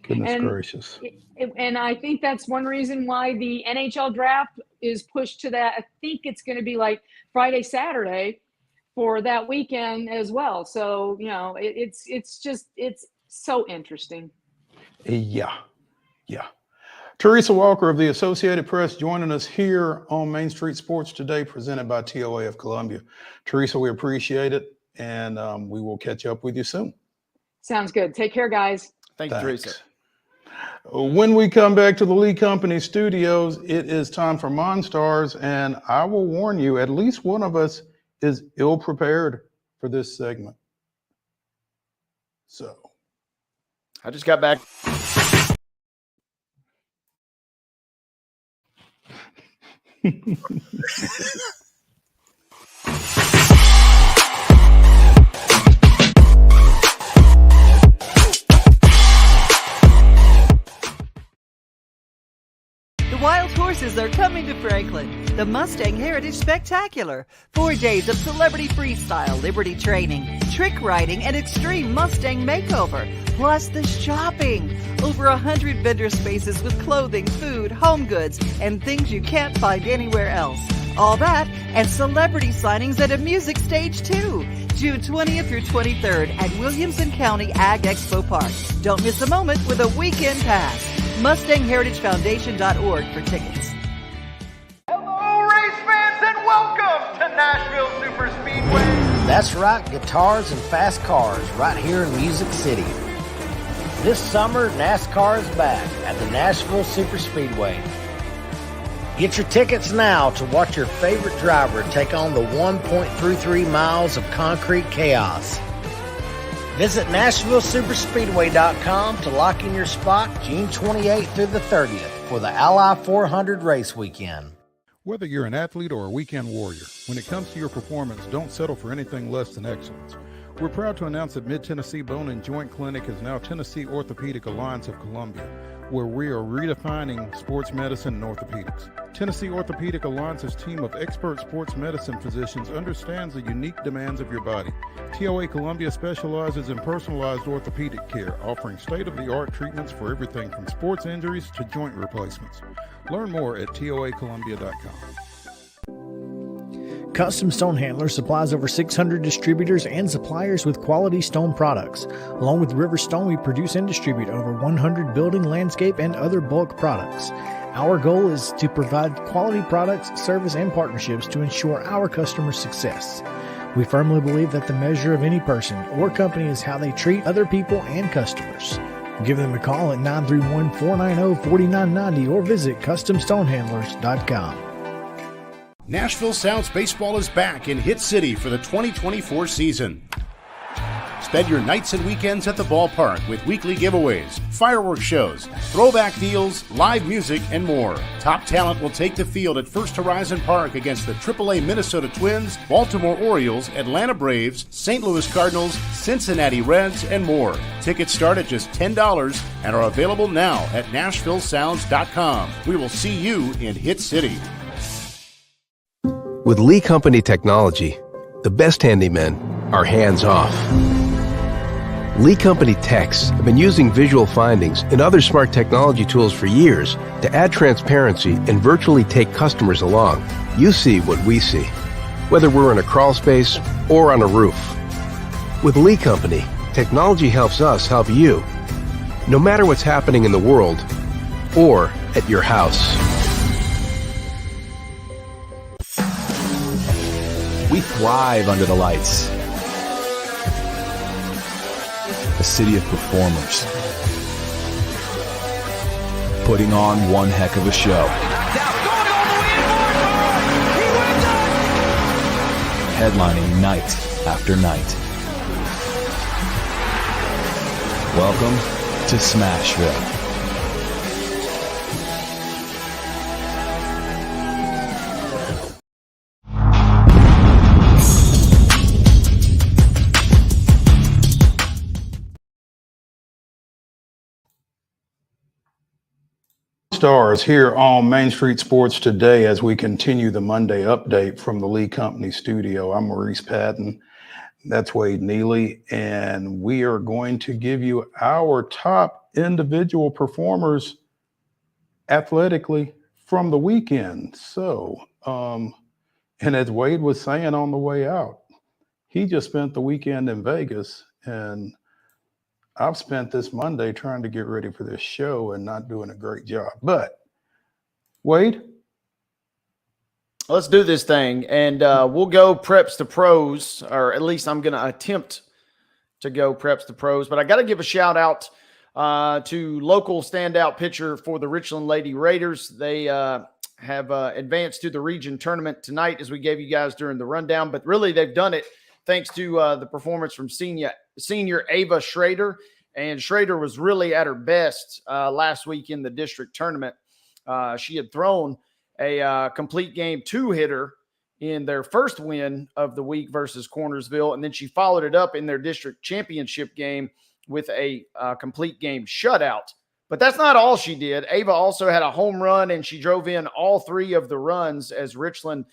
Goodness gracious. And I think that's one reason why the NHL draft is pushed to that. I think it's going to be like Friday, Saturday for that weekend as well. So, it's so interesting. Yeah. Teresa Walker of the Associated Press joining us here on Main Street Sports Today, presented by TOA of Columbia. Teresa, we appreciate it, and we will catch up with you soon. Sounds good. Take care, guys. Thank you, Teresa. When we come back to the Lee Company studios, it is time for MON-STARS, and I will warn you, at least one of us is ill-prepared for this segment. So. I just got back. Wild horses are coming to Franklin. The Mustang Heritage Spectacular. 4 days of celebrity freestyle, liberty training, trick riding, and extreme Mustang makeover. Plus the shopping. Over 100 vendor spaces with clothing, food, home goods, and things you can't find anywhere else. All that and celebrity signings at a music stage too. June 20th through 23rd at Williamson County Ag Expo Park. Don't miss a moment with a weekend pass. MustangHeritageFoundation.org for tickets. Hello, race fans, and welcome to Nashville Super Speedway. That's right, guitars and fast cars right here in Music City. This summer, NASCAR is back at the Nashville Super Speedway. Get your tickets now to watch your favorite driver take on the 1.33 miles of concrete chaos. Visit NashvilleSuperspeedway.com to lock in your spot June 28th through the 30th for the Ally 400 race weekend. Whether you're an athlete or a weekend warrior, when it comes to your performance, don't settle for anything less than excellence. We're proud to announce that Mid-Tennessee Bone and Joint Clinic is now Tennessee Orthopedic Alliance of Columbia, where we are redefining sports medicine and orthopedics. Tennessee Orthopedic Alliance's team of expert sports medicine physicians understands the unique demands of your body. TOA Columbia specializes in personalized orthopedic care, offering state-of-the-art treatments for everything from sports injuries to joint replacements. Learn more at toacolumbia.com. Custom Stone Handler supplies over 600 distributors and suppliers with quality stone products. Along with River Stone, we produce and distribute over 100 building, landscape, and other bulk products. Our goal is to provide quality products, service, and partnerships to ensure our customers' success. We firmly believe that the measure of any person or company is how they treat other people and customers. Give them a call at 931-490-4990 or visit CustomStonehandlers.com. Nashville Sounds Baseball is back in Hit City for the 2024 season. Spend your nights and weekends at the ballpark with weekly giveaways, fireworks shows, throwback deals, live music, and more. Top talent will take the field at First Horizon Park against the AAA Minnesota Twins, Baltimore Orioles, Atlanta Braves, St. Louis Cardinals, Cincinnati Reds, and more. Tickets start at just $10 and are available now at NashvilleSounds.com. We will see you in Hit City. With Lee Company technology, the best handymen are hands-off. Lee Company techs have been using visual findings and other smart technology tools for years to add transparency and virtually take customers along. You see what we see, whether we're in a crawl space or on a roof. With Lee Company, technology helps us help you, no matter what's happening in the world or at your house. We thrive under the lights. A city of performers, putting on one heck of a show. Headlining night after night. Welcome to Smashville. Stars here on Main Street Sports Today as we continue the Monday update from the Lee Company studio. I'm Maurice Patton. That's Wade Neely. And we are going to give you our top individual performers athletically from the weekend. So, and as Wade was saying on the way out, he just spent the weekend in Vegas, and I've spent this Monday trying to get ready for this show and not doing a great job. But Wade, Let's do this thing, and we'll go preps to pros, or at least I'm going to attempt to go preps to pros. But I got to give a shout out to local standout pitcher for the Richland Lady Raiders. They have advanced to the region tournament tonight, as we gave you guys during the rundown. But really, they've done it thanks to the performance from senior Ava Schrader. And Schrader was really at her best last week in the district tournament. She had thrown a complete game 2-hitter in their first win of the week versus Cornersville. And then she followed it up in their district championship game with a complete game shutout. But that's not all she did. Ava also had a home run, and she drove in all 3 of the runs as Richland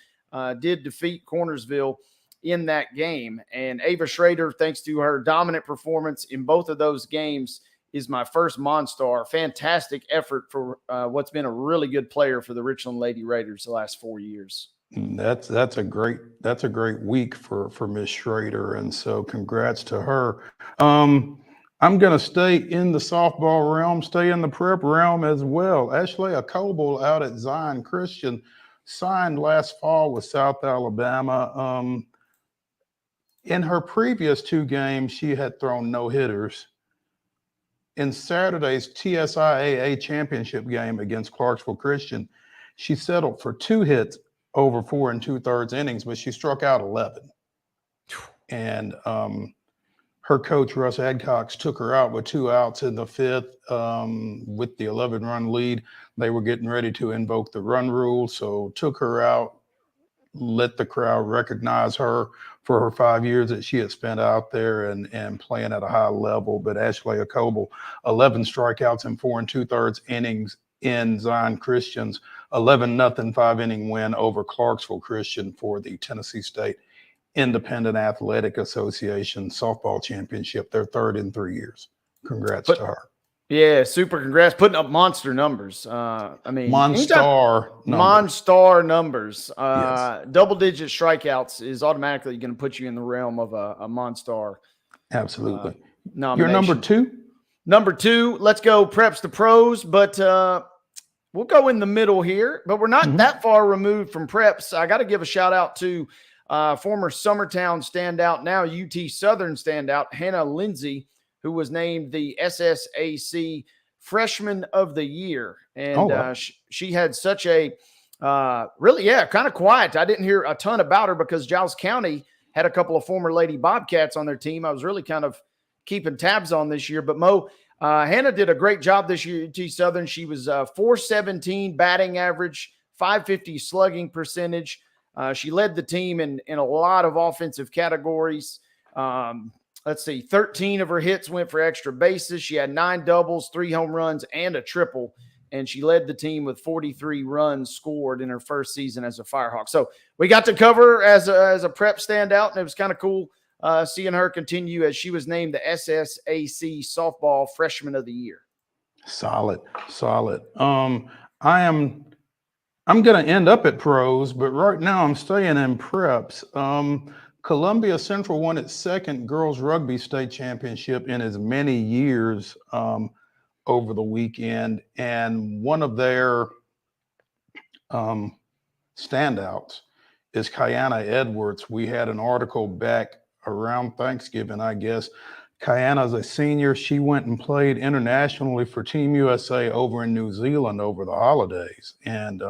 did defeat Cornersville in that game. And Ava Schrader, thanks to her dominant performance in both of those games, is my first MON-STAR. Fantastic effort for what's been a really good player for the Richland Lady Raiders the last 4 years. that's a great week for Miss Schrader, and so congrats to her. I'm going to stay in the softball realm, stay in the prep realm as well. Ashley Coble out at Zion Christian signed last fall with South Alabama. In her previous 2 games, she had thrown no hitters. In Saturday's TSIAA championship game against Clarksville Christian, she settled for 2 hits over 4 2/3 innings, but she struck out 11. And her coach, Russ Adcox, took her out with 2 outs in the 5th with the 11-run lead. They were getting ready to invoke the run rule, so took her out, let the crowd recognize her for her 5 years that she had spent out there and playing at a high level. But Ashley Coble, 11 strikeouts in 4 2/3 innings in Zion Christian's 11-0 5-inning win over Clarksville Christian for the Tennessee State Independent Athletic Association softball championship, their 3rd in 3 years. Congrats to her. Yeah, super congrats. Putting up monster numbers. I mean, MON-STAR numbers. MON-STAR numbers. Yes. Double-digit strikeouts is automatically going to put you in the realm of a MON-STAR. Absolutely. Nomination. You're number 2? Number 2, let's go preps to pros, but we'll go in the middle here. But we're not that far removed from preps. I got to give a shout-out to former Summertown standout, now UT Southern standout, Hannah Lindsay, who was named the SSAC Freshman of the Year. And she had such a really, kind of quiet. I didn't hear a ton about her because Giles County had a couple of former Lady Bobcats on their team. I was really kind of keeping tabs on this year. But Hannah did a great job this year at UT Southern. She was 417 batting average, 550 slugging percentage. She led the team in a lot of offensive categories. Let's see, 13 of her hits went for extra bases. She had 9 doubles, 3 home runs, and a triple. And she led the team with 43 runs scored in her first season as a Firehawk. So we got to cover her as a prep standout, and it was kind of cool seeing her continue as she was named the SSAC Softball Freshman of the Year. Solid. I'm going to end up at pros, but right now I'm staying in preps. Columbia Central won its 2nd girls rugby state championship in as many years over the weekend. And one of their standouts is Kiana Edwards. We had an article back around Thanksgiving, I guess. Kiana's a senior. She went and played internationally for Team USA over in New Zealand over the holidays. And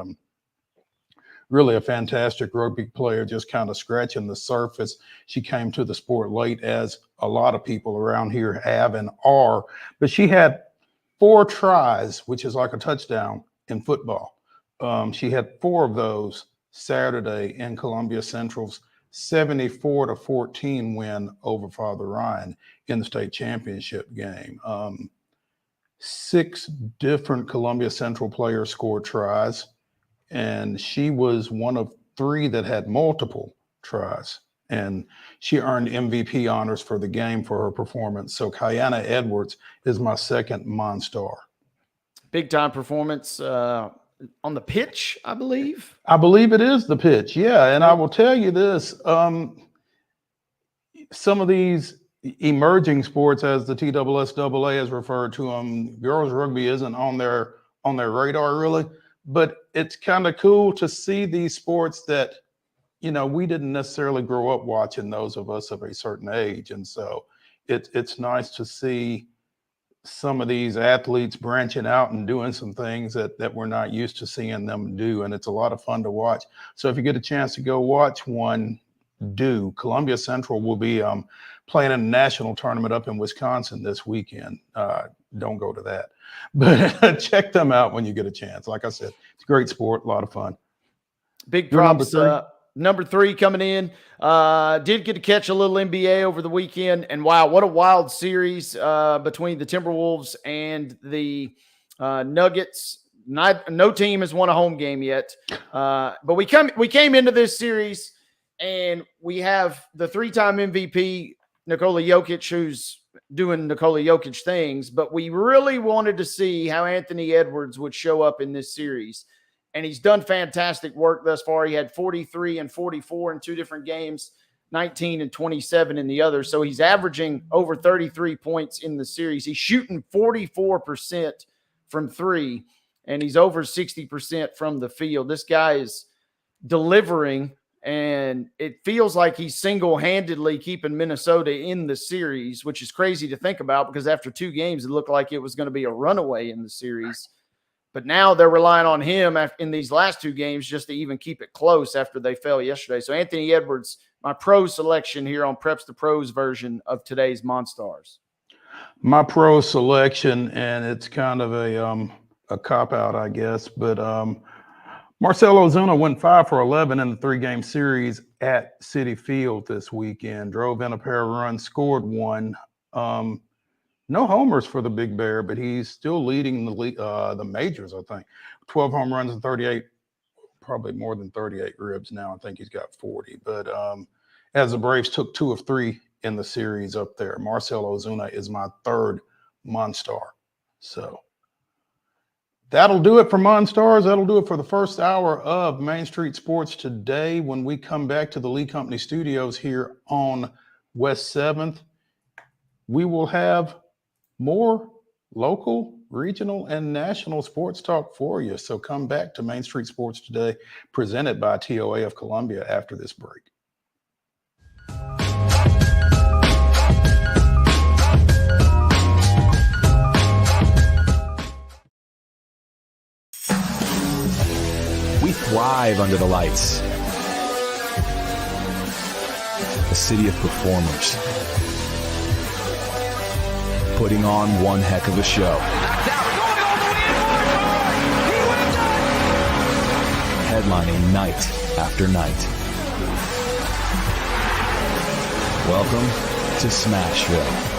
really a fantastic rugby player, just kind of scratching the surface. She came to the sport late, as a lot of people around here have and are. But she had 4 tries, which is like a touchdown in football. She had 4 of those Saturday in Columbia Central's 74-14 win over Father Ryan in the state championship game. 6 different Columbia Central players scored tries, and she was one of 3 that had multiple tries. And she earned MVP honors for the game for her performance. So Kiana Edwards is my 2nd MON-STAR. Big time performance on the pitch, I believe. I believe it is the pitch, yeah. And I will tell you this, some of these emerging sports, as the TSSAA has referred to them. Girls rugby isn't on their radar really, but it's kind of cool to see these sports that, you know, we didn't necessarily grow up watching, those of us of a certain age. And so it's nice to see some of these athletes branching out and doing some things that we're not used to seeing them do. And it's a lot of fun to watch. So if you get a chance to go watch one, do. Columbia Central will be playing in a national tournament up in Wisconsin this weekend. Don't go to that, but check them out when you get a chance. Like I said, it's a great sport, a lot of fun. Big props. Number 3 coming in. Did get to catch a little NBA over the weekend, and wow, what a wild series between the Timberwolves and the Nuggets. No team has won a home game yet, but we came into this series, and we have the 3-time MVP Nikola Jokic, who's doing Nikola Jokic things, but we really wanted to see how Anthony Edwards would show up in this series. And he's done fantastic work thus far. He had 43 and 44 in 2 different games, 19 and 27 in the other. So he's averaging over 33 points in the series. He's shooting 44% from 3, and he's over 60% from the field. This guy is delivering, and it feels like he's single-handedly keeping Minnesota in the series, which is crazy to think about because after 2 games, it looked like it was going to be a runaway in the series. But now they're relying on him in these last 2 games just to even keep it close after they fell yesterday. So Anthony Edwards, my pro selection here on Preps to Pros version of today's MON-STARS. My pro selection, and it's kind of a cop-out, I guess, but Marcelo Ozuna went 5 for 11 in the 3-game series at Citi Field this weekend. Drove in a pair of runs, scored 1. No homers for the Big Bear, but he's still leading the majors, I think. 12 home runs and 38, probably more than 38 ribs now. I think he's got 40. But as the Braves took 2 of 3 in the series up there, Marcelo Ozuna is my 3rd MON-STAR. So that'll do it for MON-STARS. That'll do it for the first hour of Main Street Sports today. When we come back to the Lee Company Studios here on West 7th, we will have more local, regional, and national sports talk for you. So come back to Main Street Sports today, presented by TOA of Columbia after this break. We thrive under the lights. A city of performers, putting on one heck of a show. Headlining night after night. Welcome to Smashville.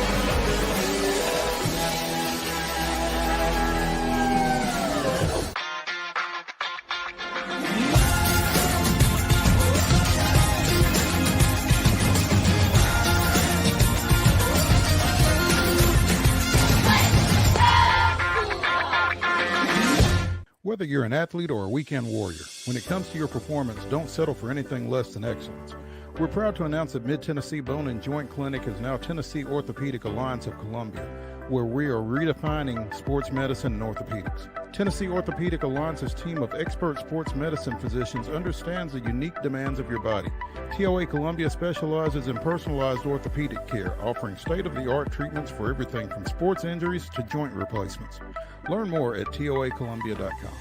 Whether you're an athlete or a weekend warrior, when it comes to your performance, don't settle for anything less than excellence. We're proud to announce that Mid-Tennessee Bone and Joint Clinic is now Tennessee Orthopedic Alliance of Columbia, where we are redefining sports medicine and orthopedics. Tennessee Orthopedic Alliance's team of expert sports medicine physicians understands the unique demands of your body. TOA Columbia specializes in personalized orthopedic care, offering state-of-the-art treatments for everything from sports injuries to joint replacements. Learn more at toacolumbia.com.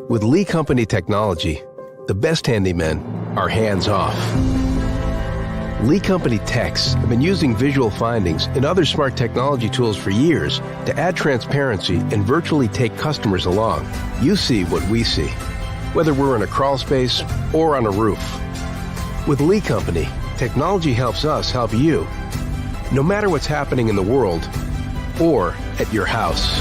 With Lee Company technology, the best handymen are hands-off. Lee Company techs have been using visual findings and other smart technology tools for years to add transparency and virtually take customers along. You see what we see, whether we're in a crawl space or on a roof. With Lee Company, technology helps us help you, no matter what's happening in the world or at your house.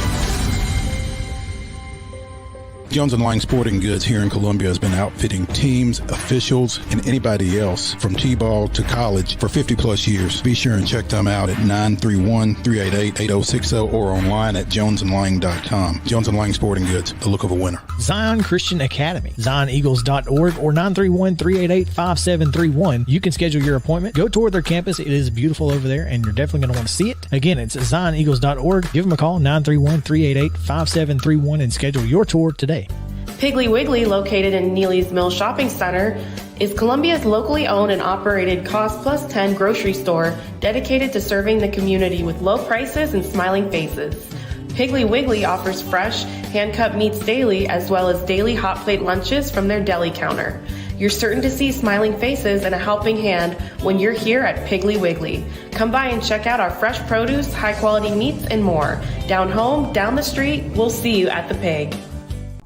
Jones & Lang Sporting Goods here in Columbia has been outfitting teams, officials, and anybody else from T-ball to college for 50 plus years. Be sure and check them out at 931-388-8060 or online at jonesandlang.com. Jones & Lang Sporting Goods, the look of a winner. Zion Christian Academy, zioneagles.org or 931-388-5731. You can schedule your appointment. Go tour their campus. It is beautiful over there, and you're definitely going to want to see it. Again, it's zioneagles.org. Give them a call, 931-388-5731, and schedule your tour today. Piggly Wiggly, located in Neely's Mill Shopping Center, is Columbia's locally owned and operated Cost Plus 10 grocery store dedicated to serving the community with low prices and smiling faces. Piggly Wiggly offers fresh, hand-cut meats daily, as well as daily hot plate lunches from their deli counter. You're certain to see smiling faces and a helping hand when you're here at Piggly Wiggly. Come by and check out our fresh produce, high-quality meats, and more. Down home, down the street, we'll see you at the Pig.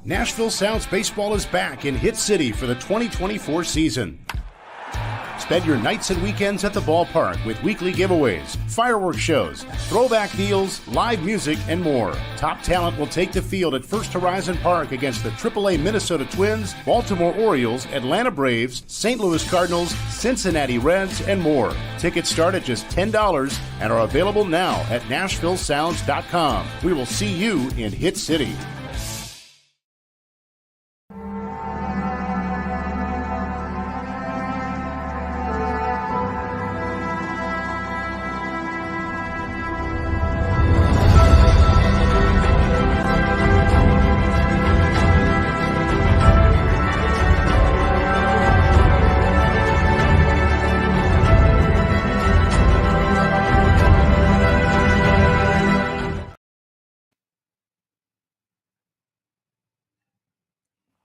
Nashville Sounds Baseball is back in Hit City for the 2024 season. Spend your nights and weekends at the ballpark with weekly giveaways, fireworks shows, throwback deals, live music, and more. Top talent will take the field at First Horizon Park against the AAA Minnesota Twins, Baltimore Orioles, Atlanta Braves, St. Louis Cardinals, Cincinnati Reds, and more. Tickets start at just $10 and are available now at NashvilleSounds.com. We will see you in Hit City.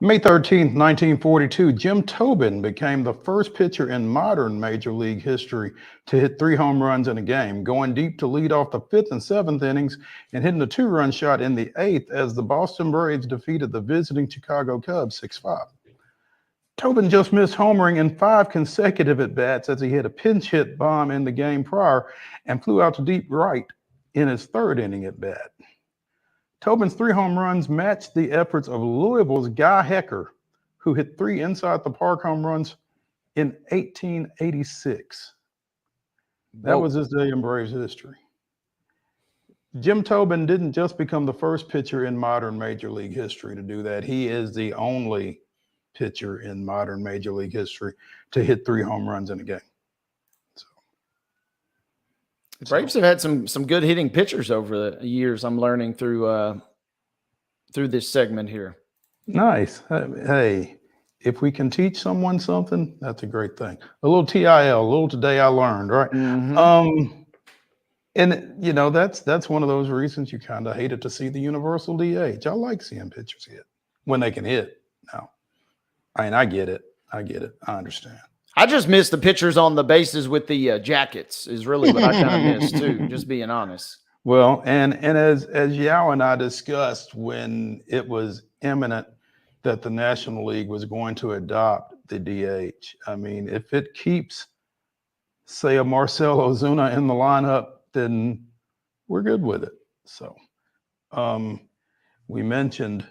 May 13th, 1942, Jim Tobin became the first pitcher in modern Major League history to hit 3 home runs in a game, going deep to lead off the 5th and 7th innings and hitting a 2-run shot in the 8th as the Boston Braves defeated the visiting Chicago Cubs 6-5. Tobin just missed homering in 5 consecutive at-bats as he hit a pinch hit bomb in the game prior and flew out to deep right in his 3rd inning at-bat. Tobin's 3 home runs matched the efforts of Louisville's Guy Hecker, who hit 3 inside the park home runs in 1886. That was his day in Braves history. Jim Tobin didn't just become the first pitcher in modern Major League history to do that. He is the only pitcher in modern Major League history to hit 3 home runs in a game. The Braves have had some good hitting pitchers over the years. I'm learning through this segment here. Nice. Hey, if we can teach someone something, that's a great thing. A little TIL, a little today I learned, right? Mm-hmm. And you know, that's one of those reasons you kind of hated to see the universal DH. I like seeing pitchers hit when they can hit. Now, I mean, I get it. I understand. I just miss the pitchers on the bases with the jackets is really what I kind of miss too, just being honest. Well, and as Yao and I discussed when it was imminent that the National League was going to adopt the DH, I mean, if it keeps, say, a Marcell Ozuna in the lineup, then we're good with it. So we mentioned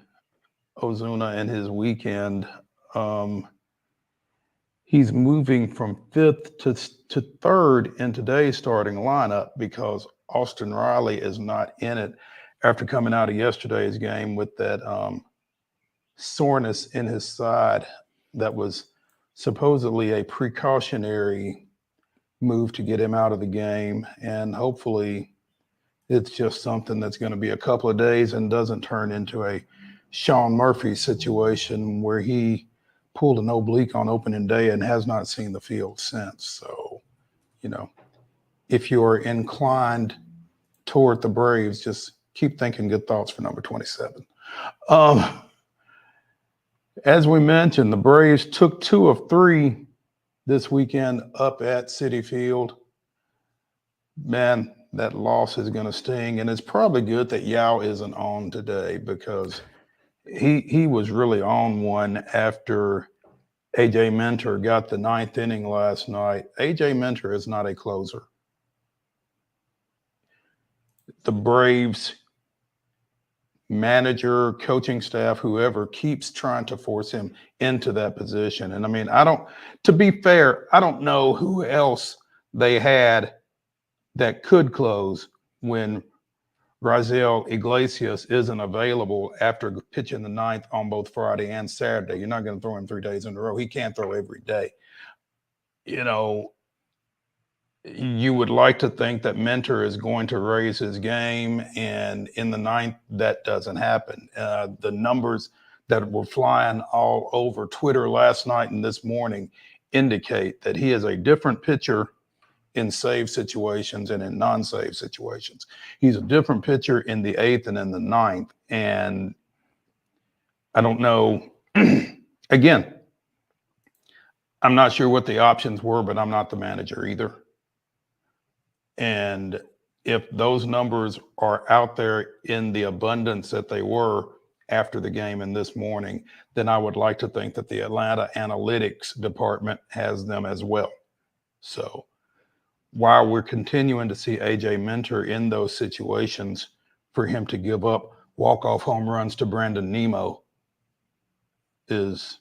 Ozuna and his weekend. He's moving from 5th to 3rd in today's starting lineup because Austin Riley is not in it after coming out of yesterday's game with that soreness in his side that was supposedly a precautionary move to get him out of the game. And hopefully it's just something that's going to be a couple of days and doesn't turn into a Sean Murphy situation where he pulled an oblique on opening day and has not seen the field since. So, you know, if you're inclined toward the Braves, just keep thinking good thoughts for number 27. As we mentioned, the Braves took 2 of 3 this weekend up at Citi Field. Man, that loss is going to sting, and it's probably good that Yao isn't on today because he was really on one after AJ Minter got the 9th inning last night. AJ Minter is not a closer. The Braves manager, coaching staff, whoever keeps trying to force him into that position. And I mean, to be fair, I don't know who else they had that could close when Raisel Iglesias isn't available after pitching the ninth on both Friday and Saturday. You're not going to throw him 3 days in a row. He can't throw every day. You know, you would like to think that Mentor is going to raise his game, and in the ninth, that doesn't happen. The numbers that were flying all over Twitter last night and this morning indicate that he is a different pitcher in save situations and in non-save situations. He's a different pitcher in the eighth and in the ninth. And I don't know, again, I'm not sure what the options were, but I'm not the manager either. And if those numbers are out there in the abundance that they were after the game and this morning, then I would like to think that the Atlanta analytics department has them as well. So while we're continuing to see AJ Mentor in those situations, for him to give up walk-off home runs to Brandon Nimmo is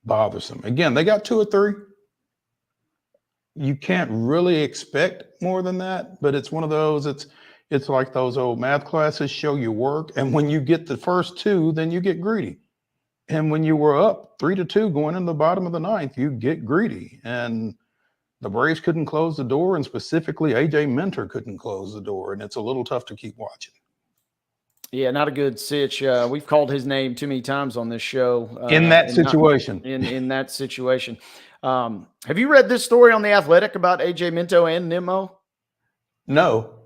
bothersome. Again, they got 2 or 3. You can't really expect more than that, but it's one of those, it's like those old math classes, show you work. And when you get the first 2, then you get greedy. And when you were up 3-2 going in the bottom of the ninth, you get greedy. And the Braves couldn't close the door, and specifically AJ Mentor couldn't close the door, and it's a little tough to keep watching. Yeah, not a good sitch. We've called his name too many times on this show. In that situation. In that situation. Have you read this story on The Athletic about AJ Minto and Nimmo? No.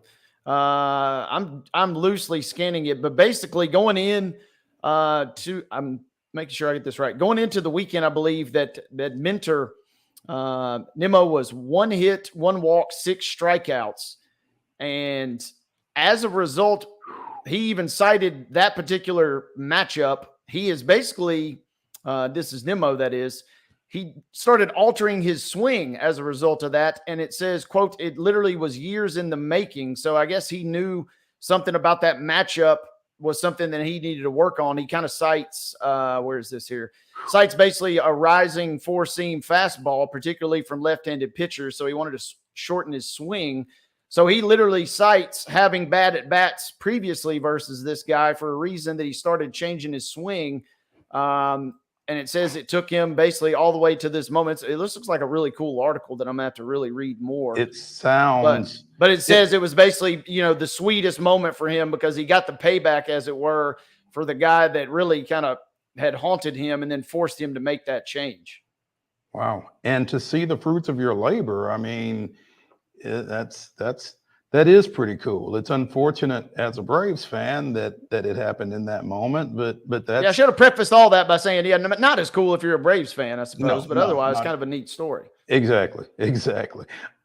I'm loosely scanning it, but basically going in I'm making sure I get this right. Going into the weekend, I believe that Mentor, Nimmo was 1 hit, 1 walk, 6 strikeouts. And as a result, he even cited that particular matchup. He is basically, this is Nimmo, that is, he started altering his swing as a result of that. And it says, quote, it literally was years in the making. So I guess he knew something about that matchup was something that he needed to work on. He kind of cites, where is this here? Cites basically a rising 4-seam fastball, particularly from left-handed pitchers. So he wanted to shorten his swing. So he literally cites having bad at-bats previously versus this guy for a reason that he started changing his swing. And it says it took him basically all the way to this moment. It looks like a really cool article that I'm going to have to really read more. It sounds. But it says it was basically, the sweetest moment for him because he got the payback, as it were, for the guy that really kind of had haunted him and then forced him to make that change. Wow. And to see the fruits of your labor, I mean, that is pretty cool. It's unfortunate as a Braves fan that it happened in that moment, but that's. Yeah, I should have prefaced all that by saying, yeah, not as cool if you're a Braves fan, I suppose, but otherwise kind of a neat story. Exactly.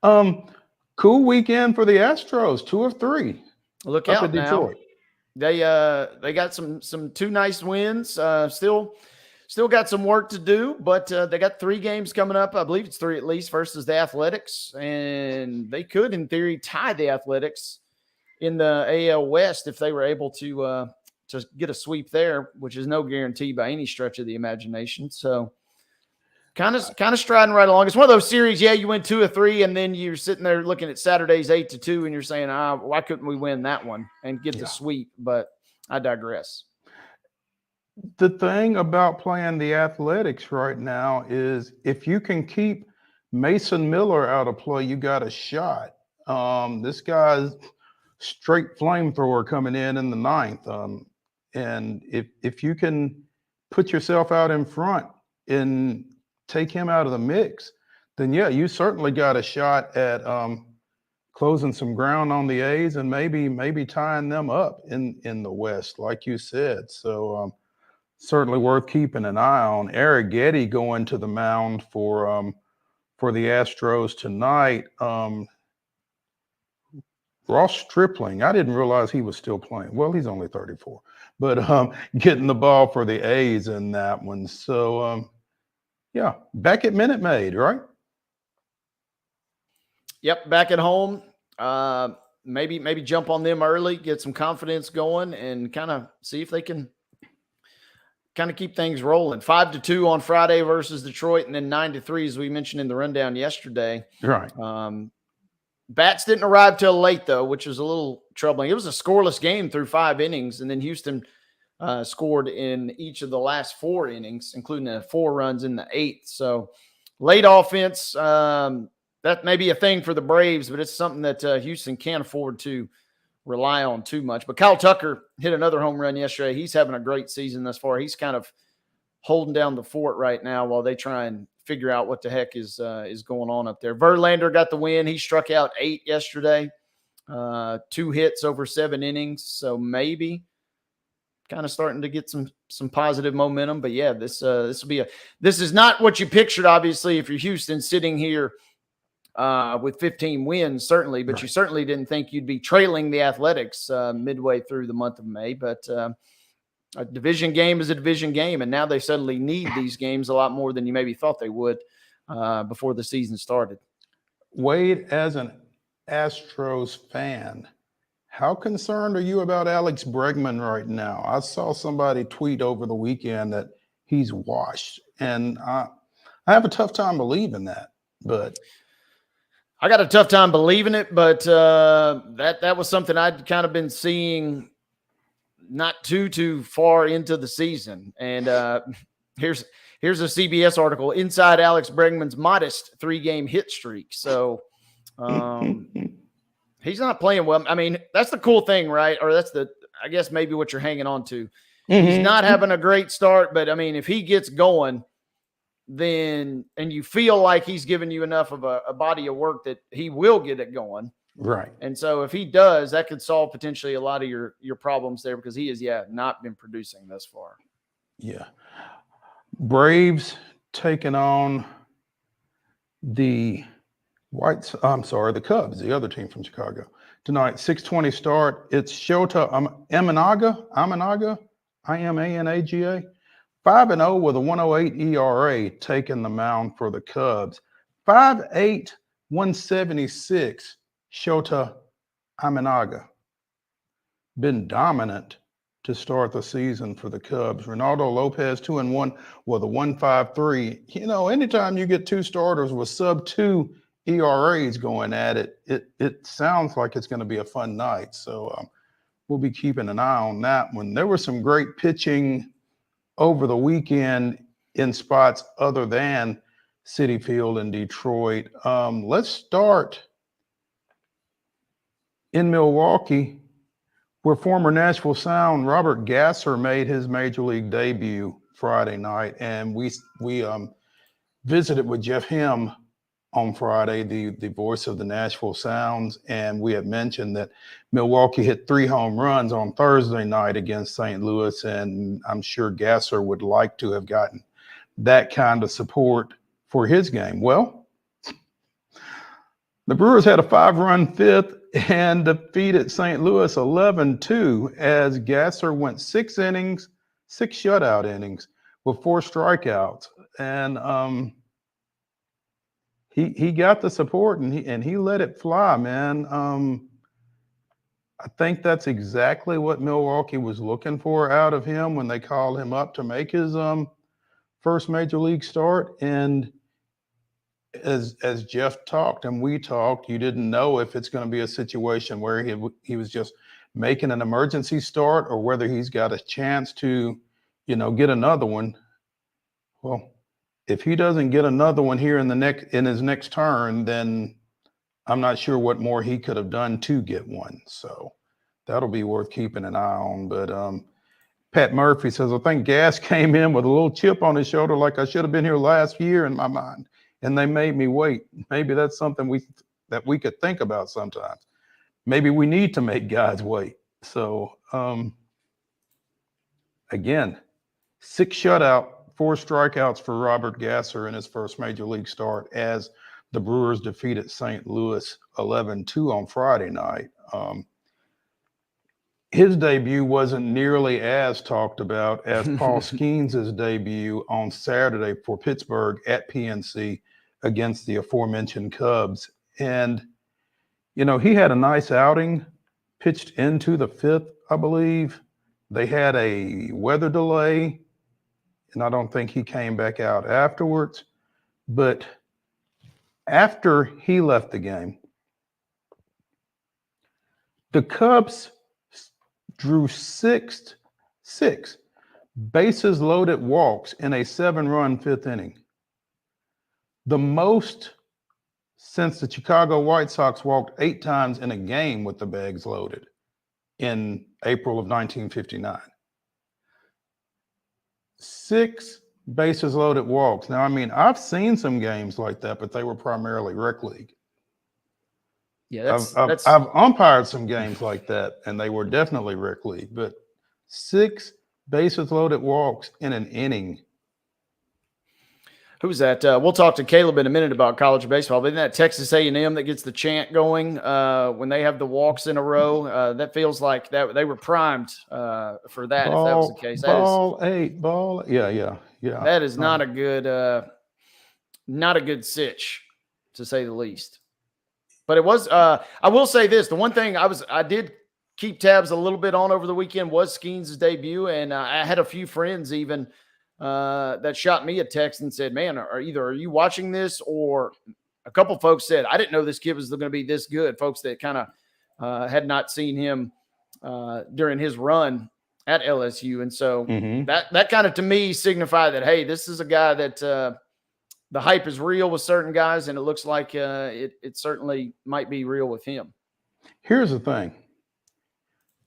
Cool weekend for the Astros, 2 of 3. Look out now. They got some 2 nice wins. Still got some work to do, but they got 3 games coming up. I believe it's 3 at least versus the Athletics, and they could, in theory, tie the Athletics in the AL West if they were able to get a sweep there, which is no guarantee by any stretch of the imagination. So kind of striding right along. It's one of those series, yeah, you win 2 of 3, and then you're sitting there looking at Saturday's 8-2, and you're saying, why couldn't we win that one and get the sweep? But I digress. The thing about playing the Athletics right now is if you can keep Mason Miller out of play, you got a shot. This guy's straight flamethrower coming in the ninth. And if you can put yourself out in front and take him out of the mix, then yeah, you certainly got a shot at closing some ground on the A's and maybe tying them up in the West, like you said. So certainly worth keeping an eye on. Eric Getty going to the mound for the Astros tonight. Ross Stripling, I didn't realize he was still playing. Well, he's only 34, but getting the ball for the A's in that one. So yeah, back at Minute Maid, right? Yep, back at home. maybe jump on them early, get some confidence going, and kind of see if they can kind of keep things rolling. 5-2 on Friday versus Detroit, and then 9-3, as we mentioned in the rundown yesterday. Right. Bats didn't arrive till late, though, which was a little troubling. It was a scoreless game through 5 innings, and then Houston scored in each of the last 4 innings, including 4 runs in the 8th. So late offense, that may be a thing for the Braves, but it's something that Houston can't afford to rely on too much. But Kyle Tucker hit another home run yesterday. He's having a great season thus far. He's kind of holding down the fort right now while they try and figure out what the heck is going on up there. Verlander got the win. He struck out 8 yesterday, 2 hits over 7 innings. So maybe kind of starting to get some positive momentum. But yeah, this is not what you pictured, obviously, if you're Houston sitting here with 15 wins, certainly, but you certainly didn't think you'd be trailing the Athletics midway through the month of May. But a division game is a division game, and now they suddenly need these games a lot more than you maybe thought they would before the season started. Wade, as an Astros fan, how concerned are you about Alex Bregman right now? I saw somebody tweet over the weekend that he's washed, and I have a tough time believing that, but I got a tough time believing it, but that was something I'd kind of been seeing not too far into the season. And here's a CBS article: inside Alex Bregman's modest 3-game hit streak. So he's not playing well. I mean, that's the cool thing, right? Or I guess maybe what you're hanging on to. Mm-hmm. He's not having a great start, but I mean, if he gets going, then, and you feel like he's given you enough of a body of work that he will get it going. Right. And so if he does, that could solve potentially a lot of your problems there, because he has, not been producing thus far. Yeah. Braves taking on the the Cubs, the other team from Chicago tonight. 6:20 start. It's Shota Imanaga, Imanaga, 5-0 with a 1.08 ERA, taking the mound for the Cubs. 5'8", 176, Shota Imanaga. Been dominant to start the season for the Cubs. Ronaldo Lopez, 2-1 with a 1.53. You know, anytime you get 2 starters with sub-2 ERAs going at it, it sounds like it's going to be a fun night. So we'll be keeping an eye on that one. There was some great pitching over the weekend in spots other than Citi Field in Detroit. Let's start in Milwaukee, where former Nashville Sound Robert Gasser made his major league debut Friday night, and we visited with Jeff Him on Friday, the voice of the Nashville Sounds, and we had mentioned that Milwaukee hit 3 home runs on Thursday night against St. Louis, and I'm sure Gasser would like to have gotten that kind of support for his game. Well, the Brewers had a 5-run 5th and defeated St. Louis 11-2 as Gasser went 6 innings, 6 shutout innings with 4 strikeouts, and he got the support and he let it fly, man. I think that's exactly what Milwaukee was looking for out of him when they called him up to make his first major league start. And as Jeff talked and we talked, you didn't know if it's going to be a situation where he was just making an emergency start or whether he's got a chance to, get another one. Well, if he doesn't get another one here in his next turn, then I'm not sure what more he could have done to get one. So that'll be worth keeping an eye on. But Pat Murphy says, I think Gas came in with a little chip on his shoulder, like I should have been here last year in my mind, and they made me wait. Maybe that's something that we could think about sometimes. Maybe we need to make guys wait. So again, 6 shutout, 4 strikeouts for Robert Gasser in his first major league start as the Brewers defeated St. Louis 11-2 on Friday night. His debut wasn't nearly as talked about as Paul Skeens' debut on Saturday for Pittsburgh at PNC against the aforementioned Cubs. And, he had a nice outing, pitched into the 5th, I believe. They had a weather delay, and I don't think he came back out afterwards. But after he left the game, the Cubs drew six bases loaded walks in a 7-run 5th inning. The most since the Chicago White Sox walked 8 times in a game with the bags loaded in April of 1959. 6 bases loaded walks. Now, I mean, I've seen some games like that, but they were primarily rec league. Yeah, I've umpired some games like that, and they were definitely rec league. But 6 bases loaded walks in an inning. Who's that? We'll talk to Caleb in a minute about college baseball. But isn't that Texas A&M that gets the chant going when they have the walks in a row? That feels like that they were primed for that. If that was the case, Ball 8. Yeah. That is not a good sitch, to say the least. But it was. I will say this: the one thing I did keep tabs a little bit on over the weekend was Skeens' debut, and I had a few friends even that shot me a text and said, "Man, are you watching this?" Or a couple folks said, "I didn't know this kid was going to be this good." Folks that kind of had not seen him during his run at LSU, and so that kind of to me signified that, hey, this is a guy that the hype is real with certain guys, and it looks like it certainly might be real with him. Here's the thing: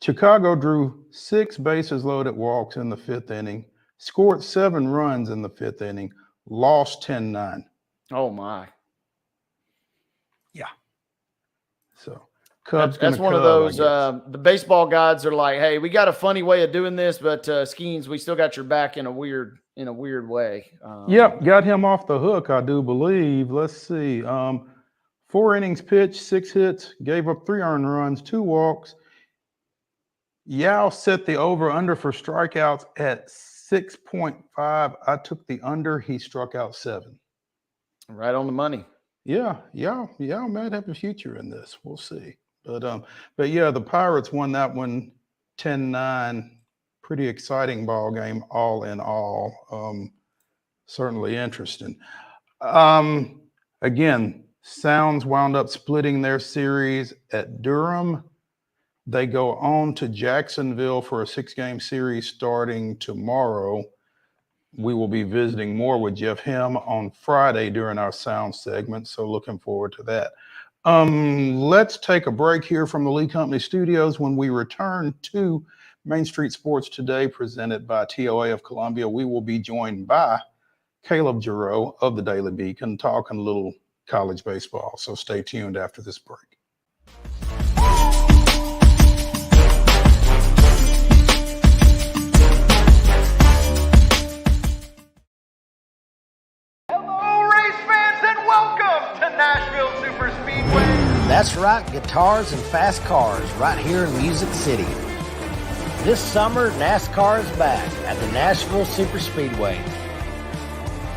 Chicago drew 6 bases loaded walks in the 5th inning. Scored 7 runs in the 5th inning, lost 10-9. Oh, my. Yeah. So, Cubs that's one of those, the baseball gods are like, hey, we got a funny way of doing this, but Skeens, we still got your back in a weird way. Yep, got him off the hook, I do believe. Let's see. 4 innings pitched, 6 hits, gave up 3 earned runs, 2 walks. Yao set the over-under for strikeouts at 6.5. I took the under. He struck out 7. Right on the money. Yeah, might have a future in this. We'll see. But yeah, the Pirates won that one 10-9. Pretty exciting ball game, all in all. Certainly interesting. Again, Sounds wound up splitting their series at Durham. They go on to Jacksonville for a 6-game series starting tomorrow. We will be visiting more with Jeff Hem on Friday during our sound segment, so looking forward to that. Let's take a break here from the Lee Company Studios. When we return to Main Street Sports Today, presented by TOA of Columbia, we will be joined by Caleb JARREAU of the Daily Beacon, talking a little college baseball. So stay tuned after this break. Nashville Super Speedway. That's right, guitars and fast cars right here in Music City. This summer, NASCAR is back at the Nashville Super Speedway.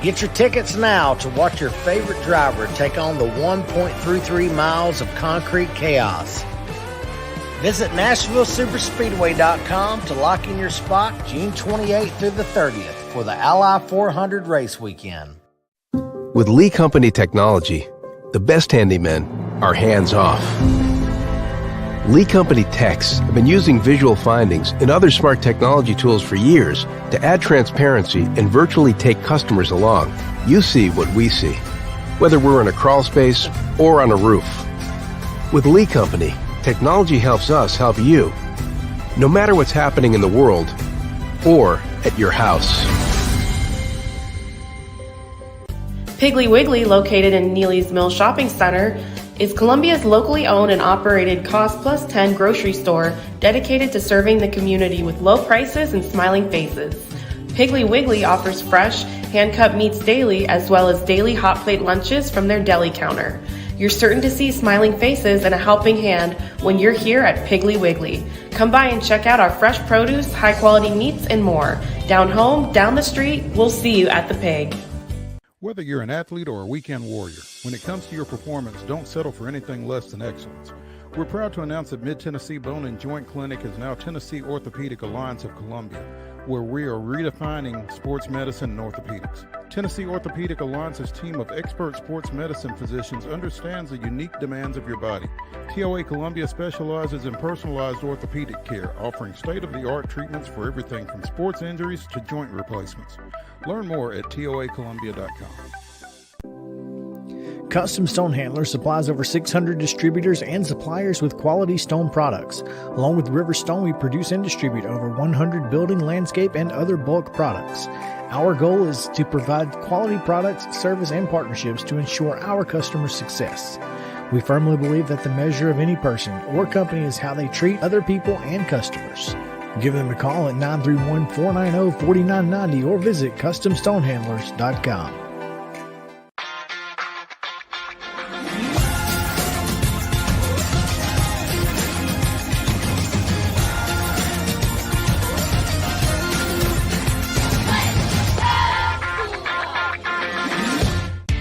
Get your tickets now to watch your favorite driver take on the 1.33 miles of concrete chaos. Visit NashvilleSuperspeedway.com to lock in your spot June 28th through the 30th for the Ally 400 race weekend. With Lee Company technology, the best handymen are hands-off. Lee Company techs have been using visual findings and other smart technology tools for years to add transparency and virtually take customers along. You see what we see, whether we're in a crawl space or on a roof. With Lee Company, technology helps us help you, no matter what's happening in the world or at your house. Piggly Wiggly, located in Neely's Mill Shopping Center, is Columbia's locally owned and operated Cost Plus 10 grocery store dedicated to serving the community with low prices and smiling faces. Piggly Wiggly offers fresh, hand-cut meats daily, as well as daily hot plate lunches from their deli counter. You're certain to see smiling faces and a helping hand when you're here at Piggly Wiggly. Come by and check out our fresh produce, high-quality meats, and more. Down home, down the street, we'll see you at the Pig. Whether you're an athlete or a weekend warrior, when it comes to your performance, don't settle for anything less than excellence. We're proud to announce that Mid-Tennessee Bone and Joint Clinic is now Tennessee Orthopedic Alliance of Columbia, where we are redefining sports medicine and orthopedics. Tennessee Orthopedic Alliance's team of expert sports medicine physicians understands the unique demands of your body. TOA Columbia specializes in personalized orthopedic care, offering state-of-the-art treatments for everything from sports injuries to joint replacements. Learn more at toacolumbia.com. Custom Stone Handler supplies over 600 distributors and suppliers with quality stone products. Along with River Stone, we produce and distribute over 100 building, landscape, and other bulk products. Our goal is to provide quality products, service, and partnerships to ensure our customers' success. We firmly believe that the measure of any person or company is how they treat other people and customers. Give them a call at 931-490-4990 or visit CustomStonehandlers.com.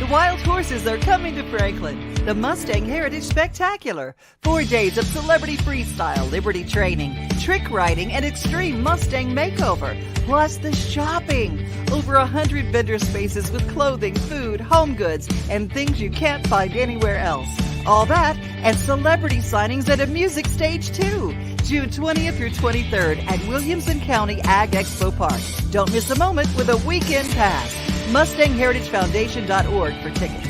Wild horses are coming to Franklin. The Mustang Heritage Spectacular. 4 days of celebrity freestyle, liberty training, trick riding, and extreme Mustang makeover. Plus the shopping. Over 100 vendor spaces with clothing, food, home goods, and things you can't find anywhere else. All that and celebrity signings at a music stage too. June 20th through 23rd at Williamson County Ag Expo Park. Don't miss a moment with a weekend pass. MustangHeritageFoundation.org for tickets.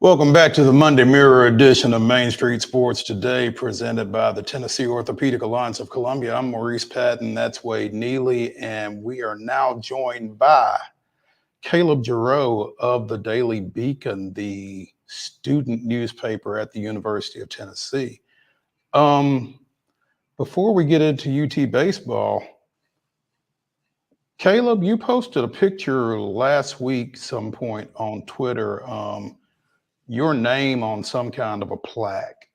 Welcome back to the Monday Mirror edition of Main Street Sports Today, presented by the Tennessee Orthopedic Alliance of Columbia. I'm Maurice Patton, that's Wade Neely, and we are now joined by Caleb JARREAU of the Daily Beacon, the student newspaper at the University of Tennessee. Before we get into UT baseball, Caleb, you posted a picture last week, some point on Twitter, your name on some kind of a plaque.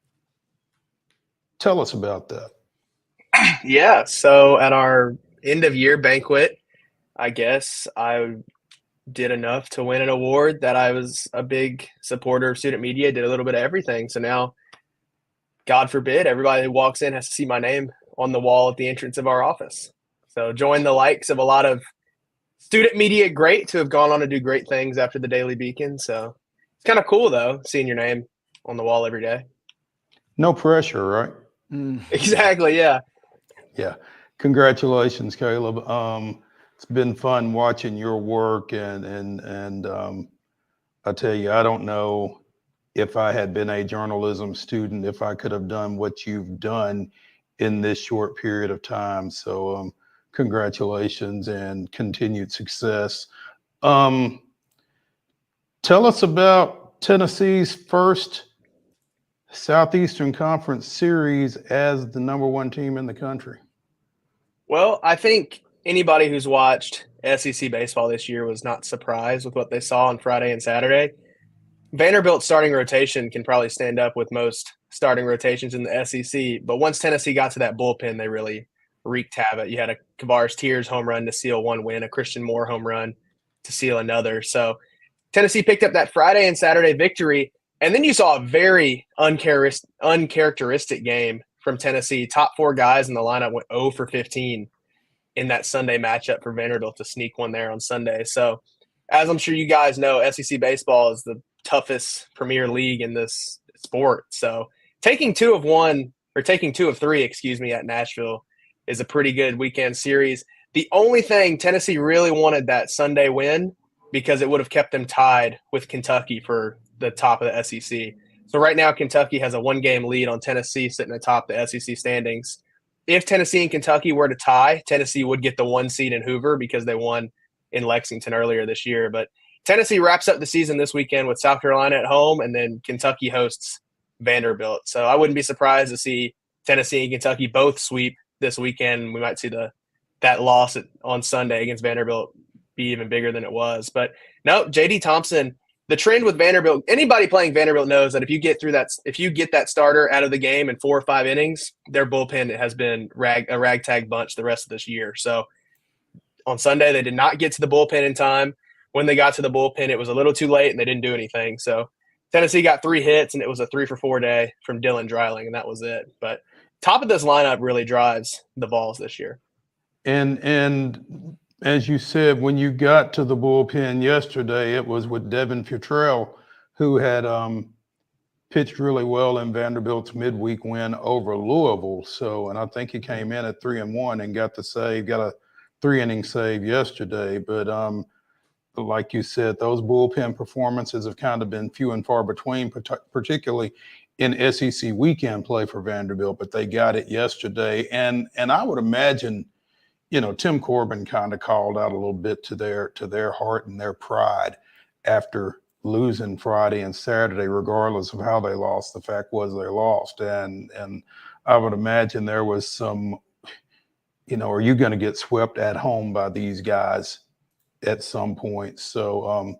Tell us about that. Yeah, so at our end of year banquet, I guess I did enough to win an award that I was a big supporter of student media, did a little bit of everything. So now, God forbid, everybody who walks in has to see my name on the wall at the entrance of our office. So join the likes of a lot of student media greats who have gone on to do great things after the Daily Beacon. So it's kind of cool, though, seeing your name on the wall every day. No pressure, right? Exactly, yeah. Yeah. Congratulations, Caleb. It's been fun watching your work, and I tell you, I don't know if I had been a journalism student, if I could have done what you've done in this short period of time. So congratulations and continued success. Tell us about Tennessee's first Southeastern Conference series as the #1 team in the country. Well, I think anybody who's watched SEC baseball this year was not surprised with what they saw on Friday and Saturday. Vanderbilt's starting rotation can probably stand up with most starting rotations in the SEC, but once Tennessee got to that bullpen, they really wreaked havoc. You had a Kavares Tears home run to seal one win, a Christian Moore home run to seal another. So Tennessee picked up that Friday and Saturday victory, and then you saw a very uncharacteristic game from Tennessee. Top 4 guys in the lineup went 0 for 15 in that Sunday matchup for Vanderbilt to sneak one there on Sunday. So as I'm sure you guys know, SEC baseball is the toughest premier league in this sport. So taking 2 of 3, at Nashville is a pretty good weekend series. The only thing, Tennessee really wanted that Sunday win because it would have kept them tied with Kentucky for the top of the SEC. So right now, Kentucky has a 1-game lead on Tennessee sitting atop the SEC standings. If Tennessee and Kentucky were to tie, Tennessee would get the 1 seed in Hoover because they won in Lexington earlier this year. But Tennessee wraps up the season this weekend with South Carolina at home, and then Kentucky hosts Vanderbilt. So I wouldn't be surprised to see Tennessee and Kentucky both sweep this weekend. We might see the that loss on Sunday against Vanderbilt be even bigger than it was. But no, JD Thompson, the trend with Vanderbilt, anybody playing Vanderbilt knows that if you get that starter out of the game in 4 or 5 innings, their bullpen has been a ragtag bunch the rest of this year. So on Sunday, they did not get to the bullpen in time. When they got to the bullpen, it was a little too late and they didn't do anything. So Tennessee got 3 hits and it was a 3-for-4 day from Dylan Dreiling, and that was it. But top of this lineup really drives the Vols this year. And as you said, when you got to the bullpen yesterday, it was with Devin Futrell, who had pitched really well in Vanderbilt's midweek win over Louisville. So, and I think he came in at 3-1 and got a 3-inning save yesterday. But like you said, those bullpen performances have kind of been few and far between, particularly in SEC weekend play for Vanderbilt. But they got it yesterday, and I would imagine, Tim Corbin kind of called out a little bit to their heart and their pride after losing Friday and Saturday, regardless of how they lost. The fact was they lost, and I would imagine there was some, are you going to get swept at home by these guys at some point? So,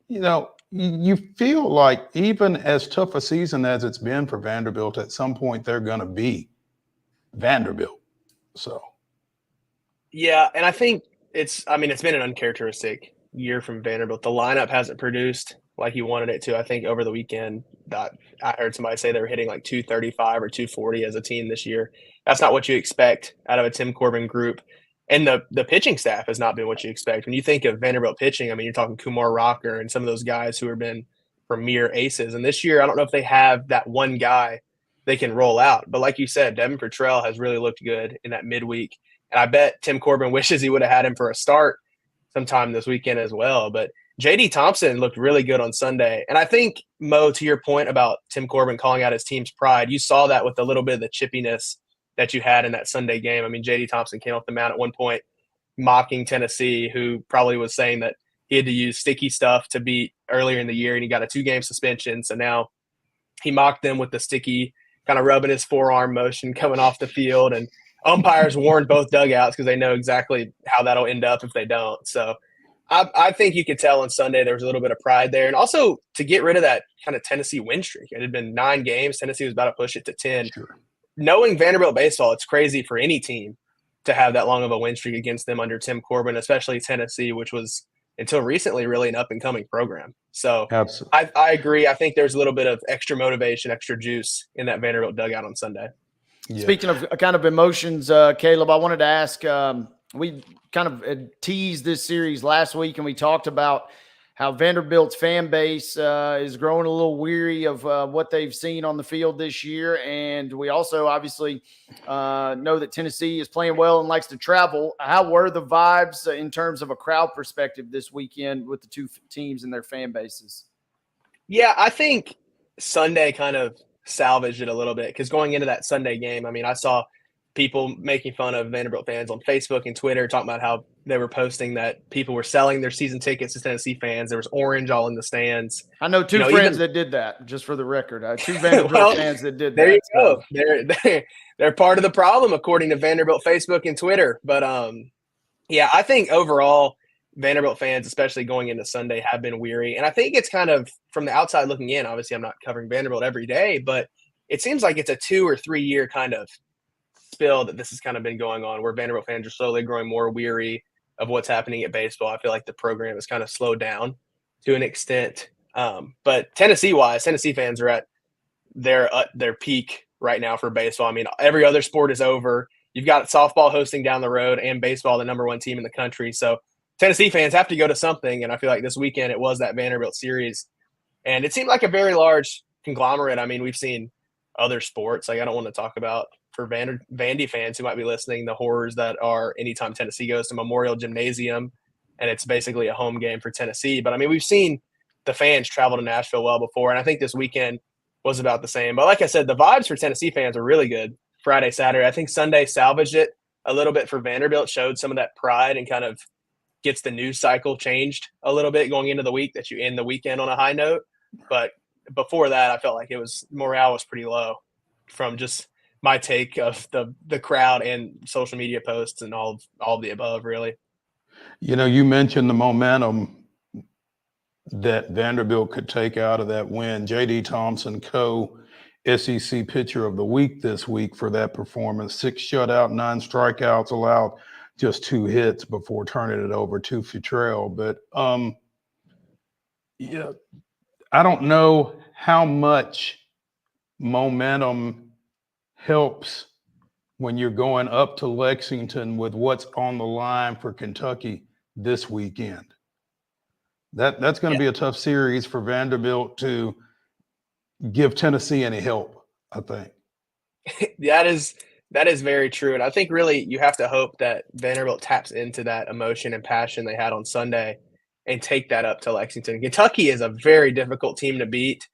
you feel like even as tough a season as it's been for Vanderbilt, at some point they're going to be Vanderbilt. So. Yeah, and I think it's been an uncharacteristic year from Vanderbilt. The lineup hasn't produced like you wanted it to. I think over the weekend, I heard somebody say they were hitting like 235 or 240 as a team this year. That's not what you expect out of a Tim Corbin group. And the pitching staff has not been what you expect. When you think of Vanderbilt pitching, you're talking Kumar Rocker and some of those guys who have been premier aces. And this year, I don't know if they have that one guy they can roll out. But like you said, Devin Futrell has really looked good in that midweek. And I bet Tim Corbin wishes he would have had him for a start sometime this weekend as well. But JD Thompson looked really good on Sunday. And I think, Mo, to your point about Tim Corbin calling out his team's pride, you saw that with a little bit of the chippiness that you had in that Sunday game. JD Thompson came off the mound at one point mocking Tennessee, who probably was saying that he had to use sticky stuff to beat earlier in the year, and he got a 2-game suspension. So now he mocked them with the sticky, kind of rubbing his forearm motion coming off the field. And umpires warned both dugouts because they know exactly how that'll end up if they don't. So I think you could tell on Sunday there was a little bit of pride there. And also to get rid of that kind of Tennessee win streak. It had been 9 games. Tennessee was about to push it to 10. Sure. Knowing Vanderbilt baseball, it's crazy for any team to have that long of a win streak against them under Tim Corbin, especially Tennessee, which was until recently really an up-and-coming program. So I agree. I think there's a little bit of extra motivation, extra juice in that Vanderbilt dugout on Sunday. Yeah. Speaking of kind of emotions, Caleb, I wanted to ask, we kind of teased this series last week, and we talked about how Vanderbilt's fan base is growing a little weary of what they've seen on the field this year. And we also obviously know that Tennessee is playing well and likes to travel. How were the vibes in terms of a crowd perspective this weekend with the two teams and their fan bases? Yeah, I think Sunday kind of salvaged it a little bit, because going into that Sunday game, I saw people making fun of Vanderbilt fans on Facebook and Twitter, talking about how they were posting that people were selling their season tickets to Tennessee fans. There was orange all in the stands. I know two friends that did that, just for the record. 2 Vanderbilt fans that did that. There you go. They're part of the problem, according to Vanderbilt Facebook and Twitter. But yeah, I think overall Vanderbilt fans, especially going into Sunday, have been weary. And I think it's kind of from the outside looking in. Obviously, I'm not covering Vanderbilt every day, but it seems like it's a 2 or 3 year kind of spill that this has kind of been going on, where Vanderbilt fans are slowly growing more weary of what's happening at baseball. I feel like the program has kind of slowed down to an extent. But Tennessee-wise, Tennessee fans are at their peak right now for baseball. Every other sport is over. You've got softball hosting down the road and baseball, the number 1 team in the country. So Tennessee fans have to go to something, and I feel like this weekend it was that Vanderbilt series. And it seemed like a very large conglomerate. We've seen other sports. I don't want to talk about, for Vandy fans who might be listening, the horrors that are anytime Tennessee goes to Memorial Gymnasium, and it's basically a home game for Tennessee. But, we've seen the fans travel to Nashville well before, and I think this weekend was about the same. But like I said, the vibes for Tennessee fans are really good Friday, Saturday. I think Sunday salvaged it a little bit for Vanderbilt, showed some of that pride, and kind of gets the news cycle changed a little bit going into the week, that you end the weekend on a high note. But before that, I felt like morale was pretty low from just my take of the crowd and social media posts and all of the above, really. You know, you mentioned the momentum that Vanderbilt could take out of that win. J.D. Thompson, co-SEC Pitcher of the Week this week for that performance. 6 shutout, 9 strikeouts, allowed just 2 hits before turning it over to Futrell. But yeah, I don't know how much momentum helps when you're going up to Lexington with what's on the line for Kentucky this weekend. That's going to be a tough series for Vanderbilt to give Tennessee any help, I think. That is very true. And I think really you have to hope that Vanderbilt taps into that emotion and passion they had on Sunday and take that up to Lexington. Kentucky is a very difficult team to beat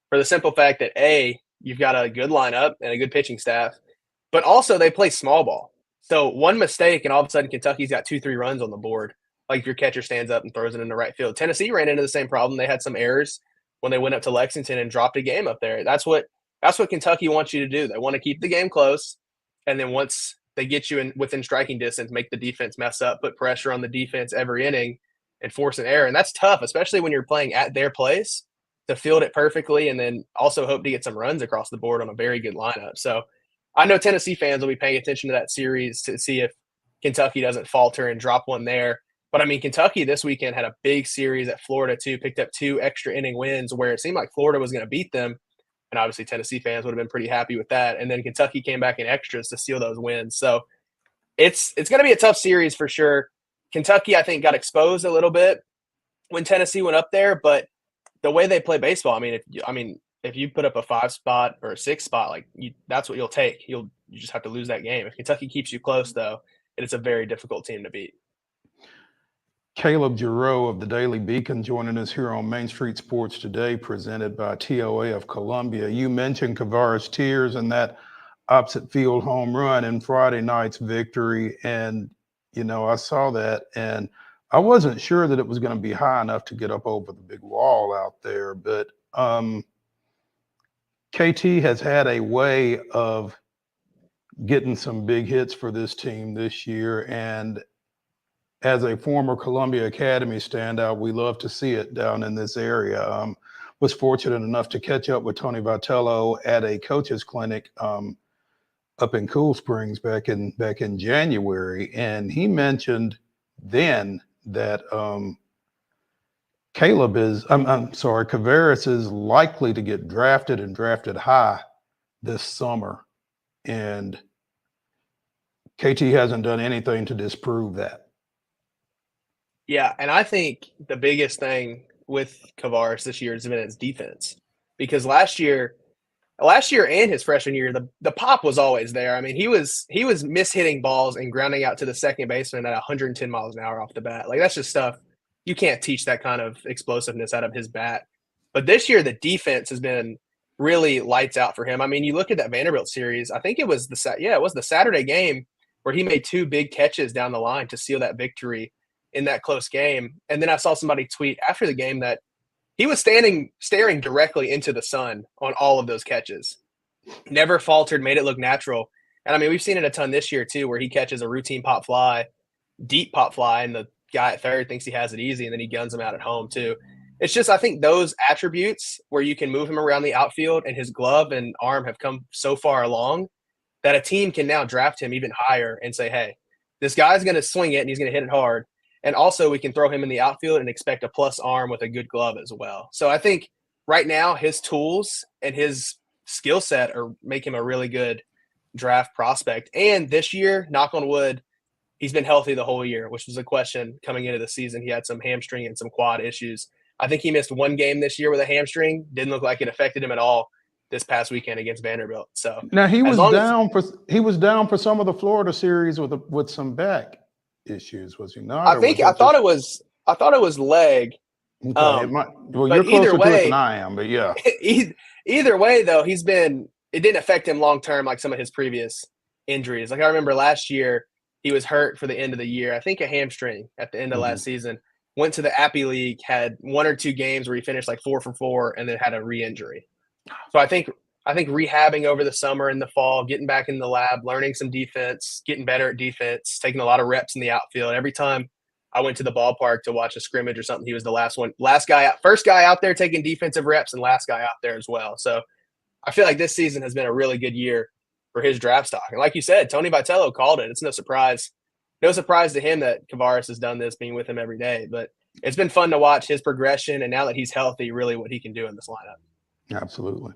for the simple fact that, A, you've got a good lineup and a good pitching staff, but also they play small ball. So one mistake and all of a sudden Kentucky's got 2-3 runs on the board. Like if your catcher stands up and throws it in the right field. Tennessee ran into the same problem. They had some errors when they went up to Lexington and dropped a game up there. That's what Kentucky wants you to do. They want to keep the game close, and then once they get you within striking distance, make the defense mess up, put pressure on the defense every inning, and force an error. And that's tough, especially when you're playing at their place, to field it perfectly and then also hope to get some runs across the board on a very good lineup. So I know Tennessee fans will be paying attention to that series to see if Kentucky doesn't falter and drop one there. But, I mean, Kentucky this weekend had a big series at Florida, too, picked up 2 extra inning wins where it seemed like Florida was going to beat them. And obviously Tennessee fans would have been pretty happy with that. And then Kentucky came back in extras to steal those wins. So it's going to be a tough series for sure. Kentucky, I think, got exposed a little bit when Tennessee went up there. But the way they play baseball, I mean, if you put up a 5 spot or a 6 spot, that's what you'll take. You just have to lose that game. If Kentucky keeps you close, though, it's a very difficult team to beat. Caleb JARREAU of the Daily Beacon joining us here on Main Street Sports Today, presented by TOA of Columbia. You mentioned Kavares Tears and that opposite field home run in Friday night's victory. And, you know, I saw that and I wasn't sure that it was going to be high enough to get up over the big wall out there. But KT has had a way of getting some big hits for this team this year. And as a former Columbia Academy standout, we love to see it down in this area. Was fortunate enough to catch up with Tony Vitello at a coaches clinic up in Cool Springs back in January, and he mentioned then that Kavares is likely to get drafted and drafted high this summer, and KT hasn't done anything to disprove that. Yeah, and I think the biggest thing with Kavares this year has been his defense, because last year and his freshman year, the pop was always there. I mean, he was mishitting balls and grounding out to the second baseman at 110 miles an hour off the bat. Like, that's just stuff you can't teach, that kind of explosiveness out of his bat. But this year, the defense has been really lights out for him. I mean, you look at that Vanderbilt series. I think it was the Saturday game where he made 2 big catches down the line to seal that victory in that close game. And then I saw somebody tweet after the game that he was staring directly into the sun on all of those catches. Never faltered, made it look natural. And I mean, we've seen it a ton this year too, where he catches a routine pop fly, deep pop fly, and the guy at third thinks he has it easy, and then he guns him out at home too. It's just, I think those attributes where you can move him around the outfield and his glove and arm have come so far along that a team can now draft him even higher and say, hey, this guy's going to swing it and he's going to hit it hard. And also we can throw him in the outfield and expect a plus arm with a good glove as well. So I think right now his tools and his skill set make him a really good draft prospect. And this year, knock on wood, he's been healthy the whole year, which was a question coming into the season. He had some hamstring and some quad issues. I think he missed 1 game this year with a hamstring. Didn't look like it affected him at all this past weekend against Vanderbilt. So now he was down for some of the Florida series with some back issues, was he not? I thought it was leg. Okay, you're closer to it than I am, but yeah. Either way, though, it didn't affect him long term like some of his previous injuries. Like I remember last year, he was hurt for the end of the year. I think a hamstring at the end of last season. Went to the Appy League, had 1 or 2 games where he finished like 4 for 4, and then had a re-injury. So I think I think rehabbing over the summer and the fall, getting back in the lab, learning some defense, getting better at defense, taking a lot of reps in the outfield. Every time I went to the ballpark to watch a scrimmage or something, he was the first guy out there taking defensive reps and last guy out there as well. So I feel like this season has been a really good year for his draft stock. And like you said, Tony Vitello called it. It's no surprise. No surprise to him that Kavares has done this, being with him every day. But it's been fun to watch his progression, and now that he's healthy, really what he can do in this lineup. Absolutely.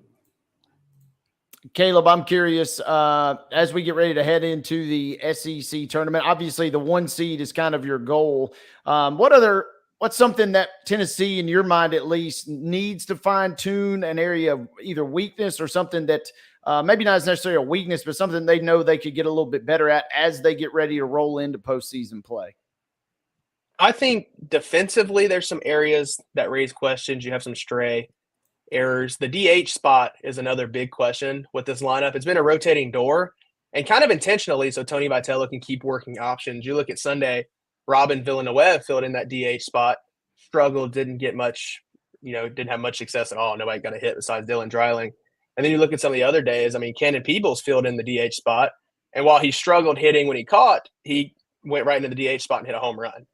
Caleb, I'm curious, as we get ready to head into the SEC tournament, obviously the 1 seed is kind of your goal. What's something that Tennessee, in your mind at least, needs to fine tune, an area of either weakness or something that maybe not necessarily a weakness, but something they know they could get a little bit better at as they get ready to roll into postseason play? I think defensively, there's some areas that raise questions. You have some stray errors. The DH spot is another big question with this lineup. It's been a rotating door, and kind of intentionally, so Tony Vitello can keep working options. You look at Sunday, Robin Villanueva filled in that DH spot, struggled, didn't get much, didn't have much success at all. Nobody got a hit besides Dylan Dreiling. And then you look at some of the other days. I mean, Cannon Peebles filled in the DH spot, and while he struggled hitting when he caught, he went right into the DH spot and hit a home run.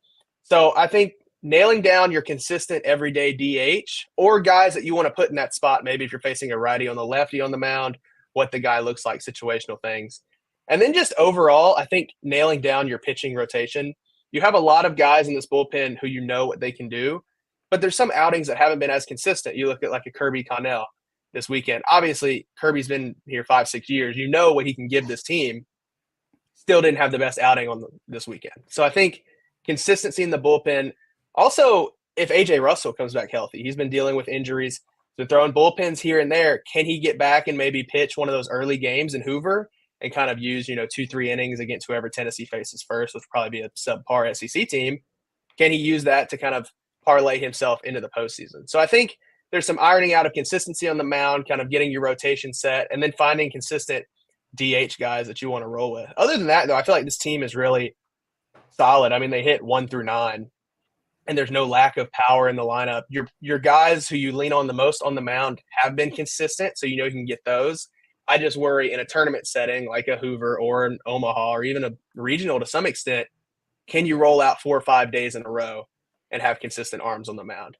So I think nailing down your consistent everyday DH, or guys that you want to put in that spot, maybe if you're facing a righty on the lefty on the mound, what the guy looks like, situational things. And then just overall, I think nailing down your pitching rotation. You have a lot of guys in this bullpen who you know what they can do, but there's some outings that haven't been as consistent. You look at like a Kirby Connell this weekend. Obviously, Kirby's been here 5-6 years. You know what he can give this team. Still didn't have the best outing this weekend. So I think consistency in the bullpen. Also, if A.J. Russell comes back healthy, he's been dealing with injuries. So throwing bullpens here and there, can he get back and maybe pitch one of those early games in Hoover and kind of use, 2-3 innings against whoever Tennessee faces first, which would probably be a subpar SEC team? Can he use that to kind of parlay himself into the postseason? So I think there's some ironing out of consistency on the mound, kind of getting your rotation set, and then finding consistent DH guys that you want to roll with. Other than that, though, I feel like this team is really solid. I mean, they hit 1 through 9, and there's no lack of power in the lineup. Your guys who you lean on the most on the mound have been consistent, so you know you can get those. I just worry in a tournament setting like a Hoover or an Omaha or even a regional to some extent, can you roll out 4 or 5 days in a row and have consistent arms on the mound?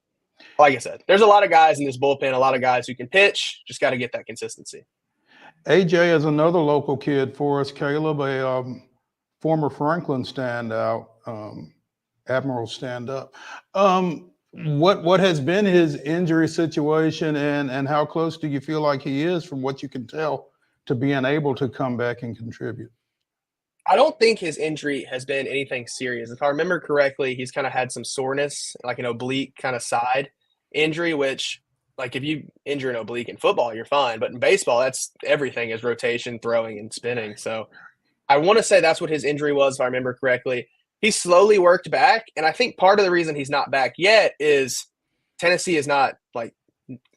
Like I said, there's a lot of guys in this bullpen, a lot of guys who can pitch, just got to get that consistency. AJ is another local kid for us, Caleb, a former Franklin standout, Admiral stand-up. What has been his injury situation, and how close do you feel like he is, from what you can tell, to being able to come back and contribute? I don't think his injury has been anything serious. If I remember correctly, he's kind of had some soreness, like an oblique kind of side injury, which, like, if you injure an oblique in football, you're fine. But in baseball, that's everything is rotation, throwing, and spinning. So I want to say that's what his injury was, if I remember correctly. He slowly worked back, and I think part of the reason he's not back yet is Tennessee is not, like,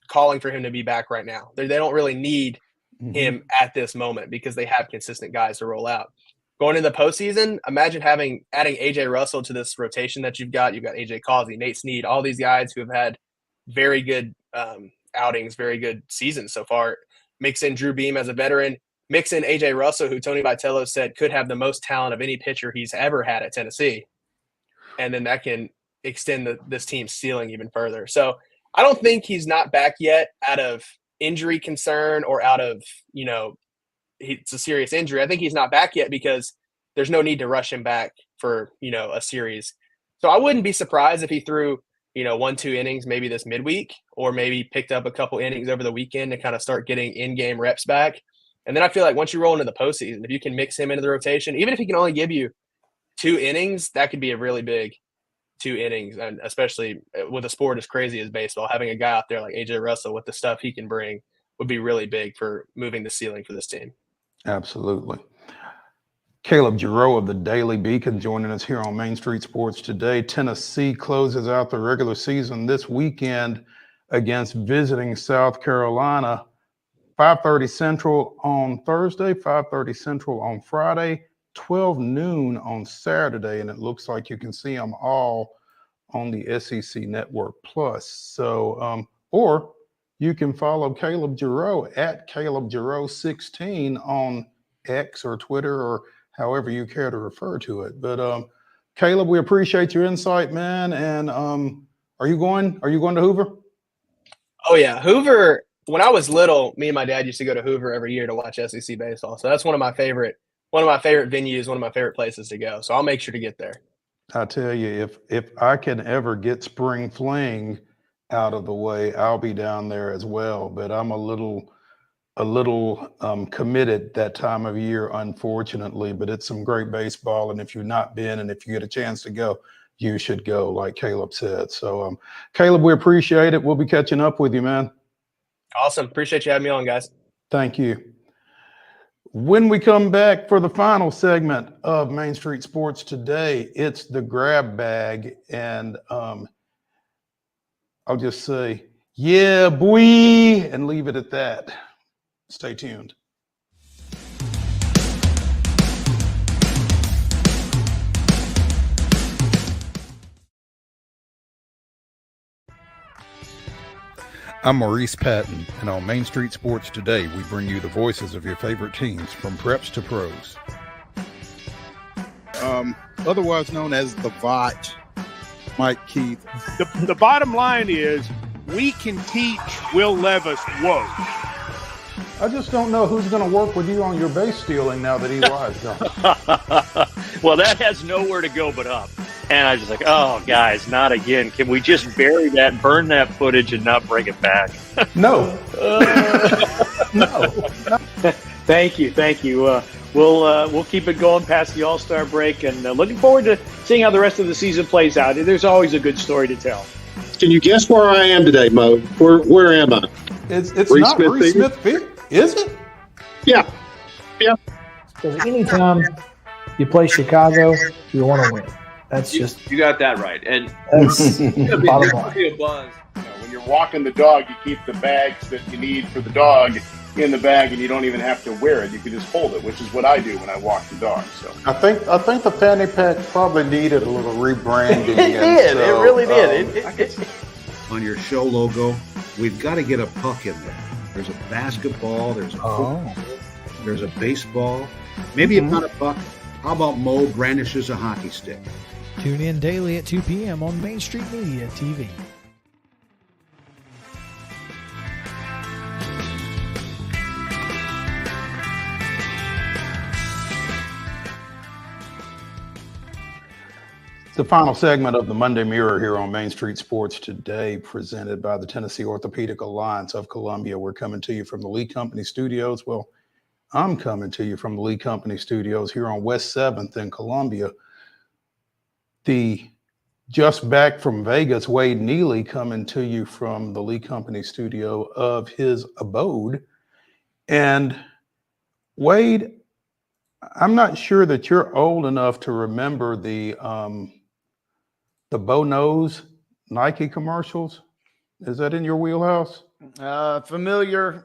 calling for him to be back right now. They don't really need him at this moment because they have consistent guys to roll out. Going into the postseason, imagine adding A.J. Russell to this rotation that you've got. You've got A.J. Causey, Nate Snead, all these guys who have had very good outings, very good seasons so far. Mix in Drew Beam as a veteran. Mix in A.J. Russell, who Tony Vitello said could have the most talent of any pitcher he's ever had at Tennessee. And then that can extend this team's ceiling even further. So I don't think he's not back yet out of injury concern or out of, it's a serious injury. I think he's not back yet because there's no need to rush him back for, a series. So I wouldn't be surprised if he threw, 1-2 innings maybe this midweek, or maybe picked up a couple innings over the weekend to kind of start getting in-game reps back. And then I feel like once you roll into the postseason, if you can mix him into the rotation, even if he can only give you 2 innings, that could be a really big 2 innings. And especially with a sport as crazy as baseball, having a guy out there like A.J. Russell with the stuff he can bring would be really big for moving the ceiling for this team. Absolutely. Caleb JARREAU of the Daily Beacon joining us here on Main Street Sports today. Tennessee closes out the regular season this weekend against visiting South Carolina. 5:30 Central on Thursday, 5:30 Central on Friday, 12 noon on Saturday, and it looks like you can see them all on the SEC Network Plus. So, or you can follow Caleb JARREAU at Caleb JARREAU16 on X or Twitter or however you care to refer to it. But Caleb, we appreciate your insight, man. And are you going to Hoover? Oh yeah, Hoover. When I was little, me and my dad used to go to Hoover every year to watch SEC baseball. So that's one of my favorite venues, one of my favorite places to go. So I'll make sure to get there. I tell you, if I can ever get spring fling out of the way, I'll be down there as well. But I'm a little committed that time of year, unfortunately. But it's some great baseball, and if you've not been, and if you get a chance to go, you should go, like Caleb said. So, Caleb, we appreciate it. We'll be catching up with you, man. Awesome. Appreciate you having me on, guys. Thank you. When we come back for the final segment of Main Street Sports today, it's the grab bag. And I'll just say, yeah, boy, and leave it at that. Stay tuned. I'm Maurice Patton, and on Main Street Sports Today, we bring you the voices of your favorite teams from preps to pros. Otherwise known as the VOT, Mike Keith. The bottom line is we can teach Will Levis woke. I just don't know who's going to work with you on your base stealing now that Eli's gone. Well, that has nowhere to go but up. And I was just like, oh, guys, not again. Can we just bury that, burn that footage, and not bring it back? No. No. Thank you. We'll keep it going past the All-Star break, and looking forward to seeing how the rest of the season plays out. There's always a good story to tell. Can you guess where I am today, Mo? Where am I? It's not Reese Smith Field, is it? Yeah. Because anytime you play Chicago, you want to win. That's just you got that right, and that's bottom line. A buzz. When you're walking the dog, you keep the bags that you need for the dog in the bag, and you don't even have to wear it. You can just hold it, which is what I do when I walk the dog. So I think the fanny pack probably needed a little rebranding. It did. It really did. On your show logo, we've got to get a puck in there. There's a basketball. There's a football. There's a baseball. Maybe it's not a puck. How about Mo brandishes a hockey stick? Tune in daily at 2 p.m. on Main Street Media TV. The final segment of the Monday Mirror here on Main Street Sports Today, presented by the Tennessee Orthopedic Alliance of Columbia. We're coming to you from the Lee Company Studios. Well, I'm coming to you from the Lee Company Studios here on West 7th in Columbia. The just back from Vegas, Wade Neely, coming to you from the Lee Company studio of his abode. And Wade, I'm not sure that you're old enough to remember the Bo Knows Nike commercials. Is that in your wheelhouse? Familiar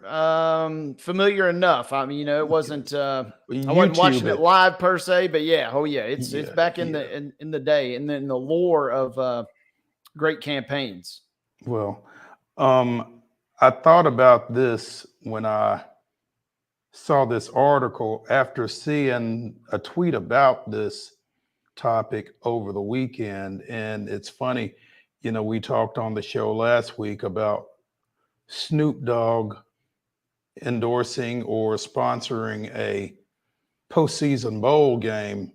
enough. I mean, it wasn't. I wasn't watching it live per se, but yeah, it's back in the day, and then the lore of great campaigns. Well, I thought about this when I saw this article after seeing a tweet about this topic over the weekend, and it's funny. You know, we talked on the show last week about Snoop Dogg endorsing or sponsoring a postseason bowl game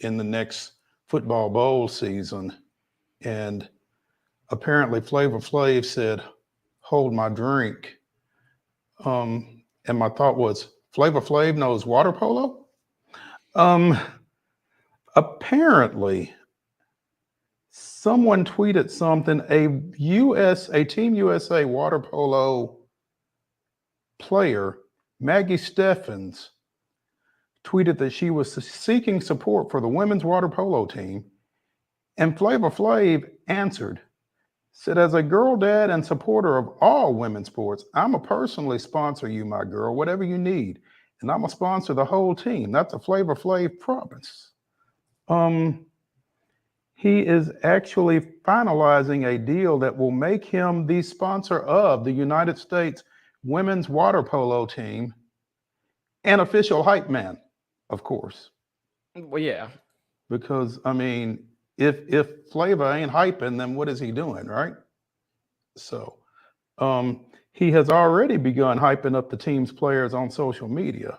in the next football bowl season. And apparently Flavor Flav said, "Hold my drink." And my thought was, Flavor Flav knows water polo? Apparently, someone tweeted something. A Team USA water polo player, Maggie Steffens, tweeted that she was seeking support for the women's water polo team. And Flavor Flav answered, said, "As a girl dad and supporter of all women's sports, I'm a personally sponsor you, my girl, whatever you need. And I'm a sponsor the whole team. That's a Flavor Flav promise." he is actually finalizing a deal that will make him the sponsor of the United States women's water polo team and official hype man, of course. Well, yeah. Because, I mean, if Flavor ain't hyping, then what is he doing, right? So he has already begun hyping up the team's players on social media.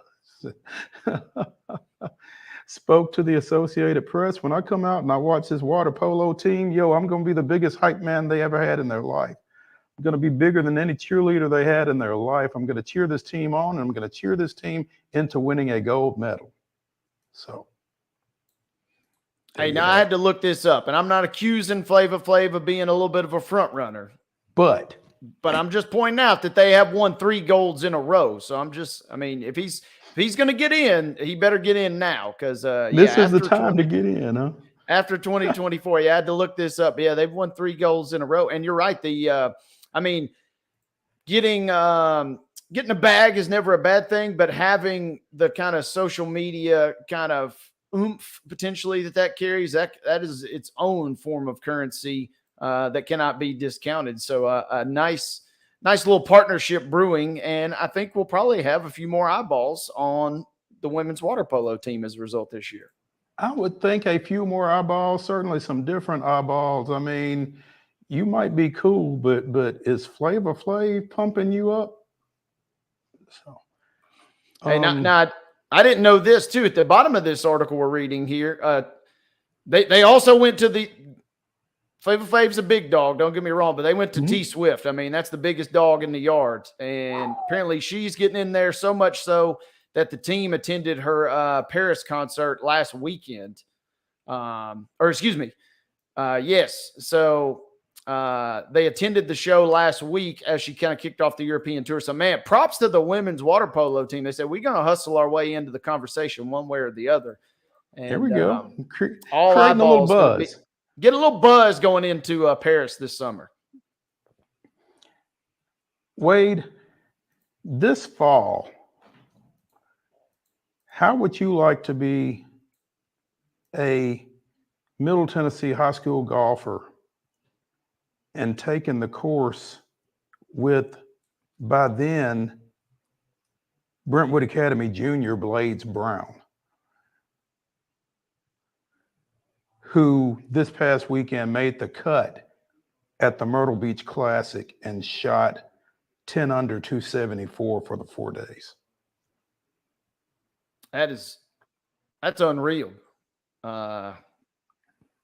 Spoke to the Associated Press. When I come out and I watch this water polo team, I'm going to be the biggest hype man they ever had in their life. I'm going to be bigger than any cheerleader they had in their life. I'm going to cheer this team on, and I'm going to cheer this team into winning a gold medal. So. Hey, now I had to look this up, and I'm not accusing Flavor Flav of being a little bit of a front runner. But I'm just pointing out that they have won 3 golds in a row. So if he's going to get in, he better get in now because this is the time to get in, huh? After 2024, I had to look this up. Yeah, they've won 3 golds in a row, and you're right. Getting a bag is never a bad thing, but having the kind of social media kind of oomph potentially that carries, that is its own form of currency that cannot be discounted. So a nice little partnership brewing, and I think we'll probably have a few more eyeballs on the women's water polo team as a result this year. I would think a few more eyeballs, certainly some different eyeballs. I mean, you might be cool, but is Flavor Flav pumping you up? So, hey, now I didn't know this too. At the bottom of this article we're reading here, they also went to the Flavor Flav's a big dog. Don't get me wrong, but they went to T Swift. I mean, that's the biggest dog in the yards, and apparently she's getting in there so much so that the team attended her Paris concert last weekend. Yes. So they attended the show last week as she kind of kicked off the European tour. So, man, props to the women's water polo team. They said, we're going to hustle our way into the conversation one way or the other. And, there we go. All creating a little buzz. Get a little buzz going into Paris this summer. Wade, this fall, how would you like to be a Middle Tennessee high school golfer and taking the course with, by then, Brentwood Academy Junior Blades Brown, who this past weekend made the cut at the Myrtle Beach Classic and shot 10 under 274 for the 4 days. That's unreal.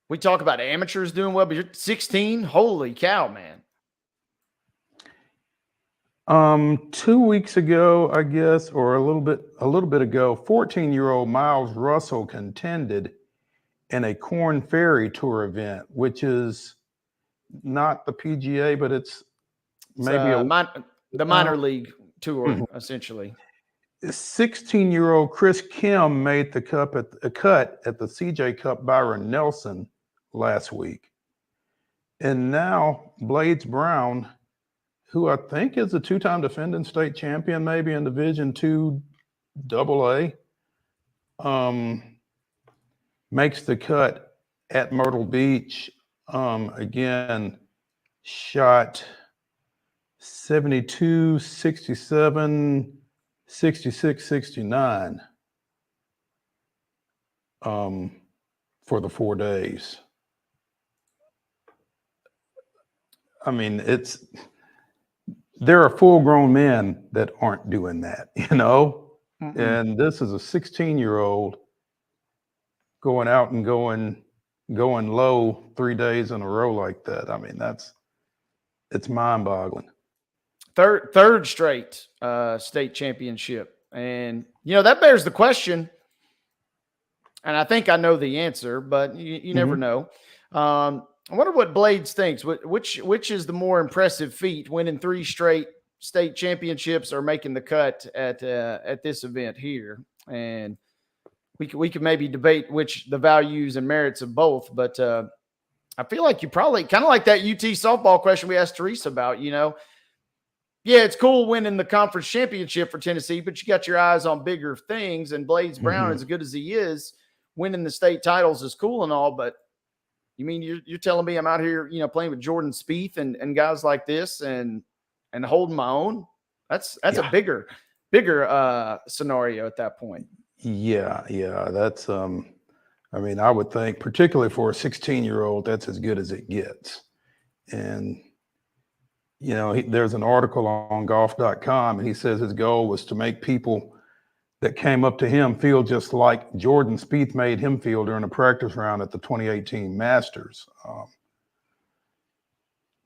We talk about amateurs doing well, but you're 16. Holy cow, man. 2 weeks ago, I guess, or a little bit ago, 14-year-old Miles Russell contended in a Corn Ferry Tour event, which is not the PGA, but it's maybe the minor league tour, essentially. 16-year-old Chris Kim made the cut at the CJ Cup Byron Nelson last week. And now Blades Brown, who I think is a 2-time defending state champion, maybe in Division II AA, makes the cut at Myrtle Beach. Again, shot 72, 67, 66, 69 for the 4 days. I mean, there are full-grown men that aren't doing that, you know? Mm-hmm. And this is a 16-year-old going out and going low 3 days in a row like that. I mean, it's mind-boggling. Third straight state championship. And, that bears the question, and I think I know the answer, but you never know. I wonder what Blades thinks. Which is the more impressive feat, winning 3 straight state championships or making the cut at this event here? And we could maybe debate which the values and merits of both, but I feel like you probably kind of like that UT softball question we asked Teresa about, Yeah, it's cool winning the conference championship for Tennessee, but you got your eyes on bigger things. And Blades Brown, as good as he is, winning the state titles is cool and all, but You mean you're telling me I'm out here, playing with Jordan Spieth and guys like this and holding my own? That's a bigger scenario at that point. Yeah. That's I mean, I would think, particularly for a 16-year-old, that's as good as it gets. And there's an article on golf.com, and he says his goal was to make people that came up to him feel just like Jordan Spieth made him feel during a practice round at the 2018 Masters.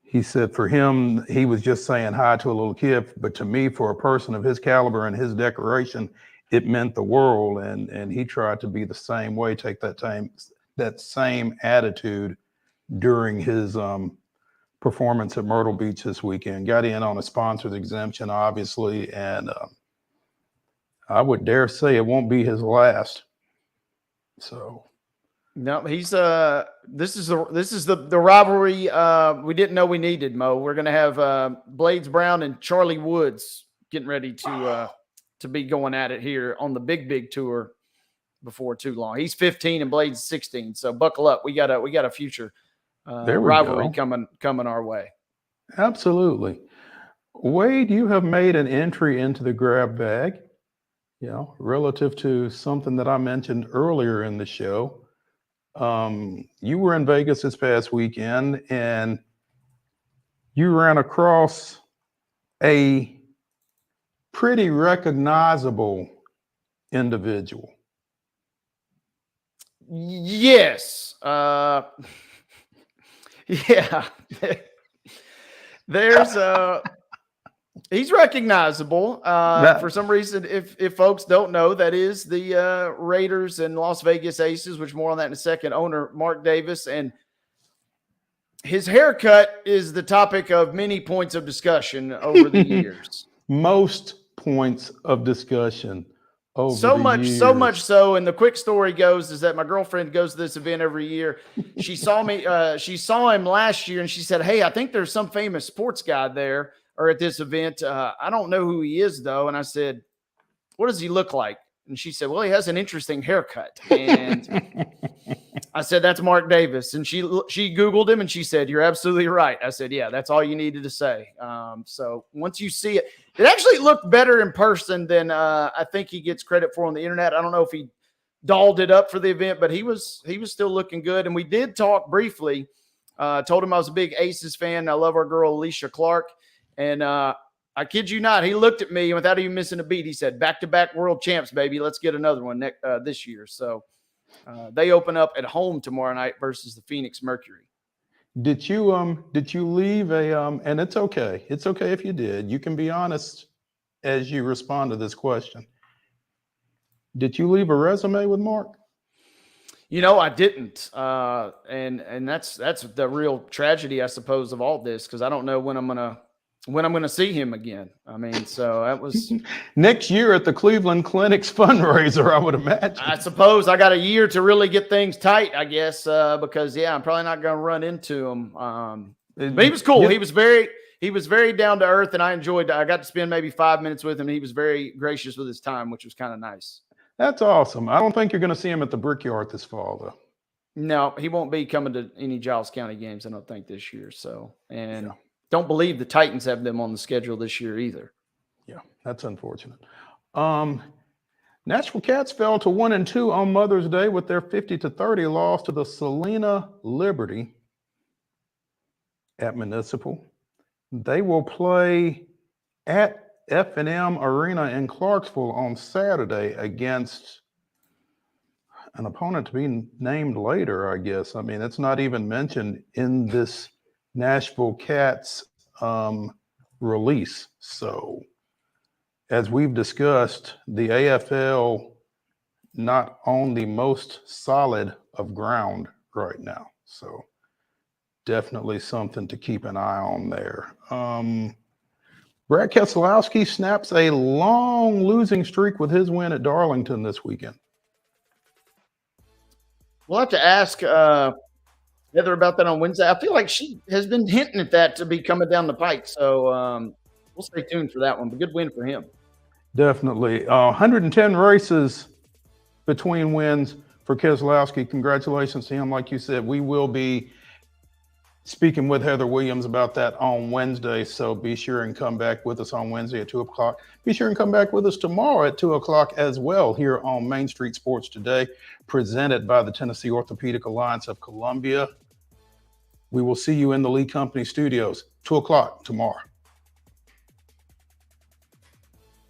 He said for him, he was just saying hi to a little kid, but to me, for a person of his caliber and his decoration, it meant the world. And he tried to be the same way, take that same attitude during his performance at Myrtle Beach this weekend. Got in on a sponsor's exemption, obviously, and I would dare say it won't be his last. So no, he's this is the rivalry we didn't know we needed, Mo. We're gonna have Blades Brown and Charlie Woods getting ready to be going at it here on the big tour before too long. He's 15 and Blades 16, so buckle up. We got a future rivalry coming our way. Absolutely. Wade, you have made an entry into the grab bag, relative to something that I mentioned earlier in the show. You were in Vegas this past weekend and you ran across a pretty recognizable individual. Yes. Yeah. There's he's recognizable. For some reason, if folks don't know, that is the Raiders and Las Vegas Aces, which more on that in a second, owner Mark Davis. And his haircut is the topic of many points of discussion over the years. Most points of discussion over so much so. And the quick story goes is that my girlfriend goes to this event every year. She saw him last year and she said, "Hey, I think there's some famous sports guy there or at this event. I don't know who he is though." And I said, "What does he look like?" And she said, "Well, he has an interesting haircut." And I said, "That's Mark Davis." And she Googled him and she said, "You're absolutely right." I said, "Yeah, that's all you needed to say." So once you see it, it actually looked better in person than I think he gets credit for on the internet. I don't know if he dolled it up for the event, but he was still looking good. And we did talk briefly. Told him I was a big Aces fan. I love our girl, Alicia Clark. And I kid you not, he looked at me and without even missing a beat, he said, "Back-to-back world champs, baby. Let's get another one this year." So they open up at home tomorrow night versus the Phoenix Mercury. Did you leave and it's okay. It's okay if you did. You can be honest as you respond to this question. Did you leave a resume with Mark? I didn't. And that's the real tragedy, I suppose, of all this, because I don't know when I'm gonna see him again. I mean, so that was next year at the Cleveland Clinic's fundraiser, I would imagine. I suppose I got a year to really get things tight, I guess, because I'm probably not going to run into him. But he was cool. He was very down to earth, and I got to spend maybe 5 minutes with him. He was very gracious with his time, which was kind of nice. That's awesome. I don't think you're going to see him at the Brickyard this fall, though. No, he won't be coming to any Giles County games, I don't think, this year. So, and don't believe the Titans have them on the schedule this year either. Yeah, that's unfortunate. Nashville Cats fell to 1-2 on Mother's Day with their 50-30 loss to the Salina Liberty at Municipal. They will play at F&M Arena in Clarksville on Saturday against an opponent to be named later, I guess. I mean, it's not even mentioned in this Nashville Cats release. So as we've discussed, the AFL not on the most solid of ground right now. So definitely something to keep an eye on there. Brad Keselowski snaps a long losing streak with his win at Darlington this weekend. We'll have to ask Heather about that on Wednesday. I feel like she has been hinting at that to be coming down the pike. So we'll stay tuned for that one. But good win for him. Definitely. 110 races between wins, for Keselowski, congratulations to him. Like you said, we will be speaking with Heather Williams about that on Wednesday. So be sure and come back with us on Wednesday at 2 o'clock. Be sure and come back with us tomorrow at 2 o'clock as well here on Main Street Sports Today, presented by the Tennessee Orthopedic Alliance of Columbia. We will see you in the Lee Company studios, 2 o'clock tomorrow.